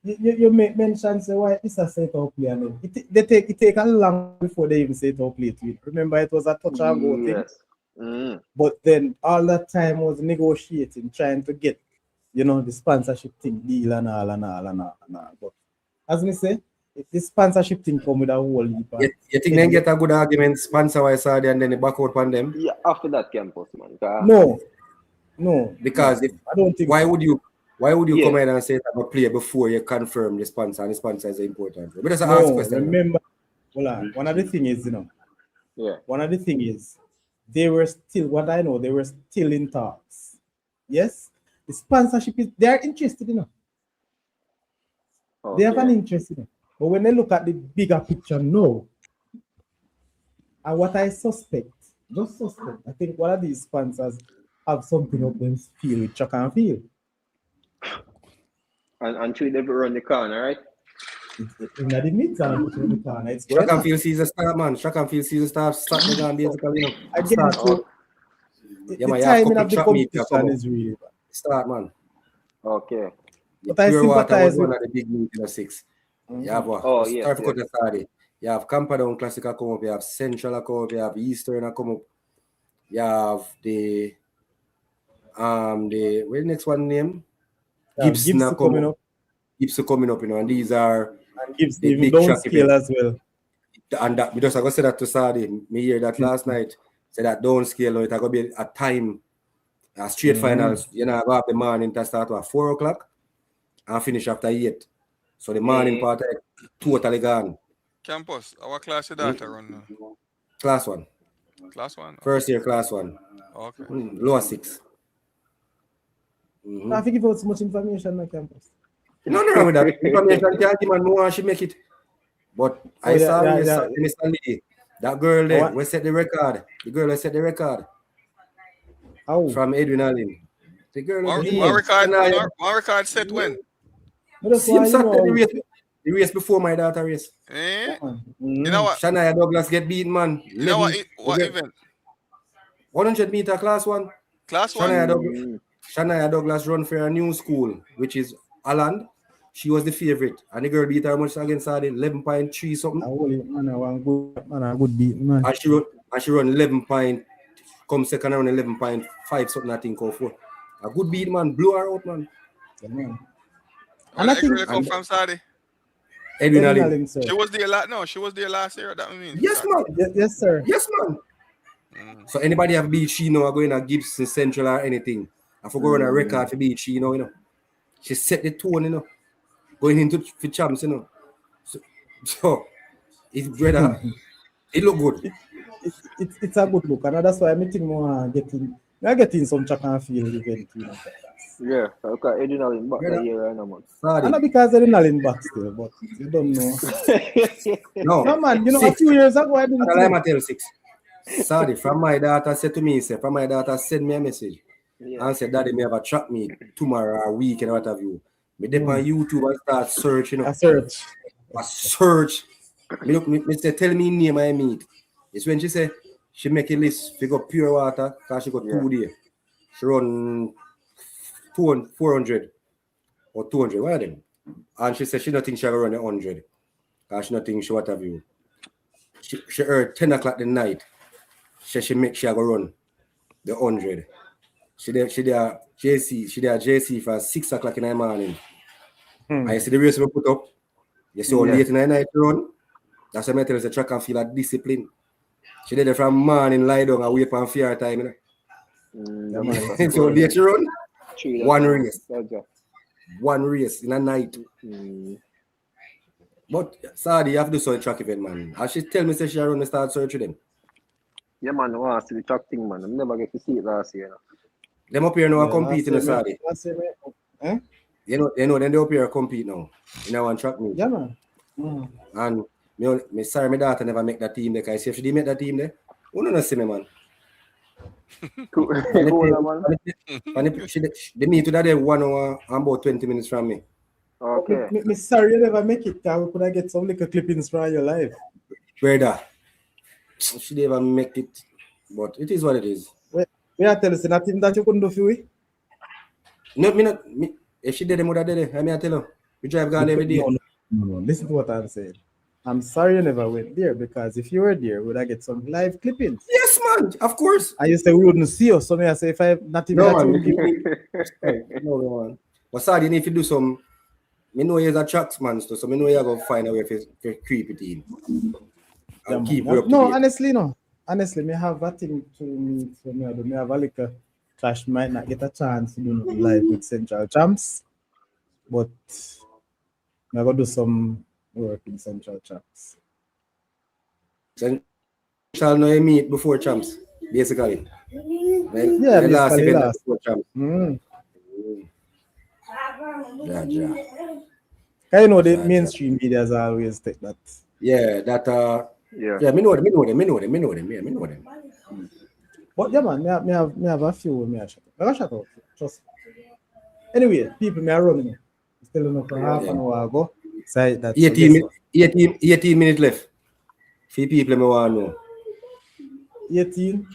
You make mention say why ISSA set up play and it take a long before they even set up play to it. Remember it was a touch and go thing. But then all that time was negotiating, trying to get, the sponsorship thing deal and all. But as me say, if the sponsorship thing come with a whole heap. You think they get a good argument sponsor wise and then they back out on them? Yeah, after that campus, man. No. Because I don't think why would you come in and say that a player before you confirm the sponsor, and the sponsor is important? But that's ask question. Remember, one of the thing is, one of the thing is, they were still in talks. Yes, the sponsorship they are interested, They have an interest, But when they look at the bigger picture, no. And what I suspect, I think one of these sponsors have something up them feel with track and field. And treat them around the corner, right? In the mid around the corner. It's track and field season start, man. Track and field season start the gun basically, Again, so the timing of the competition is really bad. Start, man. Okay. But I sympathize with one of the big meetings in the 6. You have you have Camperdown Classic come up, you have Central come up, you have Eastern come up, you have the where the next one name? Gibson coming up. Gibson coming up, and these are Gibson even downscale as well. And that because I go say that to Sadi, me hear that last night. Say that downscale, it's gonna be a time, a straight finals. Go up the morning to start at 4 o'clock and finish after 8. So the morning part totally gone. Campus, our class your daughter run now? Class 1. Class 1? First year class 1. Okay. Lower 6. I think give out so much information on the campus. No wrong with that. Information can't give man more she make it. But I saw Mr. Lee, that girl there, we set the record. The girl set the record. How? From Edwin Allen. The girl one record set when? The race before my daughter race. You know what? Shania Douglas get beaten, man. You know what event? 100 meter class 1. Class 1? Shania Douglas run for a new school, which is Holland. She was the favorite. And the girl beat her much against her 11.3 something. A good beat, man. And she run 11 point, come second around 11.5 something, I think, or 4. A good beat, man. Blew her out, man. Yeah, man. And I think really come from Saudi. Edwin Allen. She was there she was there last year. That means. Yes, man. Yes, sir. Yes, man. So anybody have beat she going to Gibson Central or anything. I forgot on a record for beat she, She set the tone, going into the champs, So it's brother, it look good. It's a good look, and that's why I'm getting some track and field event, Yeah, okay, Edwin Allen back the year, and not because Edwin Allen back still, but you don't know. No, man, a few years ago I didn't tell 6. Sorry, from my daughter said to me, send me a message. And said, Daddy, may have a track me tomorrow or week and what have you. Me dip on YouTube and start searching. A search. Me say, tell me name I meet. It's when she say she make a list, she got pure water, because she got 2 days. She run 400 or 200, one of them. And she said she don't think she will run 100. Because she don't think she what have you. She heard 10 o'clock the night. She make she go run the 100. She there JC for 6 o'clock in the morning. And you see the race we put up. You see how late in the night run. That's why I tell you the track and field like discipline. She did it from morning, lie down and wait for fair time. So late you run. One race. One race in a night. But Sadi, you have to do some track event, man. And she tell me say she run the start searching them. Yeah, man, I want to see the track thing, man. I never get to see it last year. Them up here now are competing in Saudi. You know, then they up here compete now. In our track meet. Yeah, man. And Me sorry, my daughter never make that team there. Cause if she did make that team there, who don't see me, man. Cool, man. They meet to that day 1 hour and about 20 minutes from me. Okay. Me sorry you never make it. We could get some little clippings from your life. Brother, she never make it, but it is what it is. We are telling you nothing that you couldn't do for you. No, me. If she did it, I did it. I tell her. We drive gone every day. No. Listen to what I'm saying. I'm sorry you never went there because if you were there, would I get some live clippings? Yes, man. Of course. I used to say we wouldn't see us. So me I say if I not even No, that you man. would give No, man. But sorry, you need to do some. Me know you're a tracks man, so me know you're gonna find a way to creep it in. And keep it up to no, date. honestly, no. Honestly, me have that thing to me. So me have a little clash. Might not get a chance to do nothing live with Central Champs, but I'm gonna do some work in Central Champs. Central know you meet before Champs, basically. Yeah, last basically event last. before Champs. Yeah. I know the mainstream medias always take that. Yeah, that Yeah, me know them. But yeah, man, me have a few. Me shut up. Trust me. Anyway, people, me are running. Still enough for half an hour ago. Say that. 18 minutes left. Few people me want to know. 18.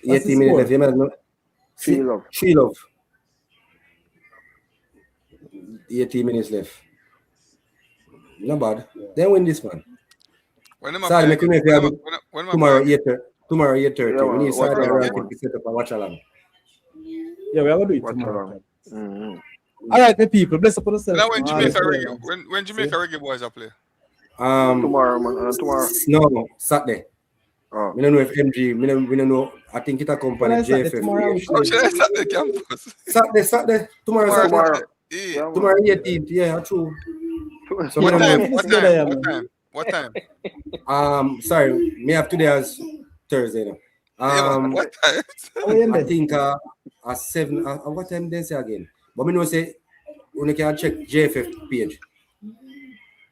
18 minutes left. You must know. She love. 18 minutes left. Not bad. Then win this one. Sorry, make me tomorrow 8:30. Tomorrow 8:30. Yeah, We need watch Saturday along, ranking man. to set up a watch along. Yeah, we are going to do it Watch tomorrow. along. All right, my people. Bless up on yourself. Now when Jamaica reggae boys are play? Tomorrow, man. Tomorrow. No, Saturday. Oh. We don't know if MG. We don't know. I think it's a company JFF. Oh, should I start the campus? Saturday. Tomorrow. Yeah. Tomorrow 18th. Yeah, true. So What time? Sorry, me have today as Thursday now. What time? I think at 7. What time they say again? But me know say you can check JFF page.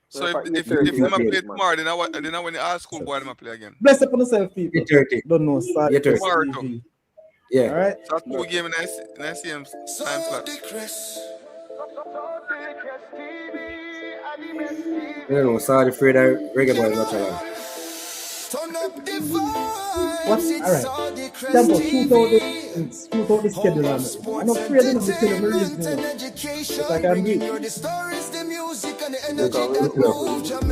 So if I'm play tomorrow, then I when the high school boy, I'm play again. Bless up on yourself, people. 8:30. Don't know. Start 8:30. Tomorrow too. Yeah. All right. So 2 game in the same time slot. I don't know. Sorry, afraid that reggae boy is not along. What? All right. Tempo, shoot out the schedule on it. I'm not afraid enough to tell you my reason. If I can do it.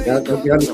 That's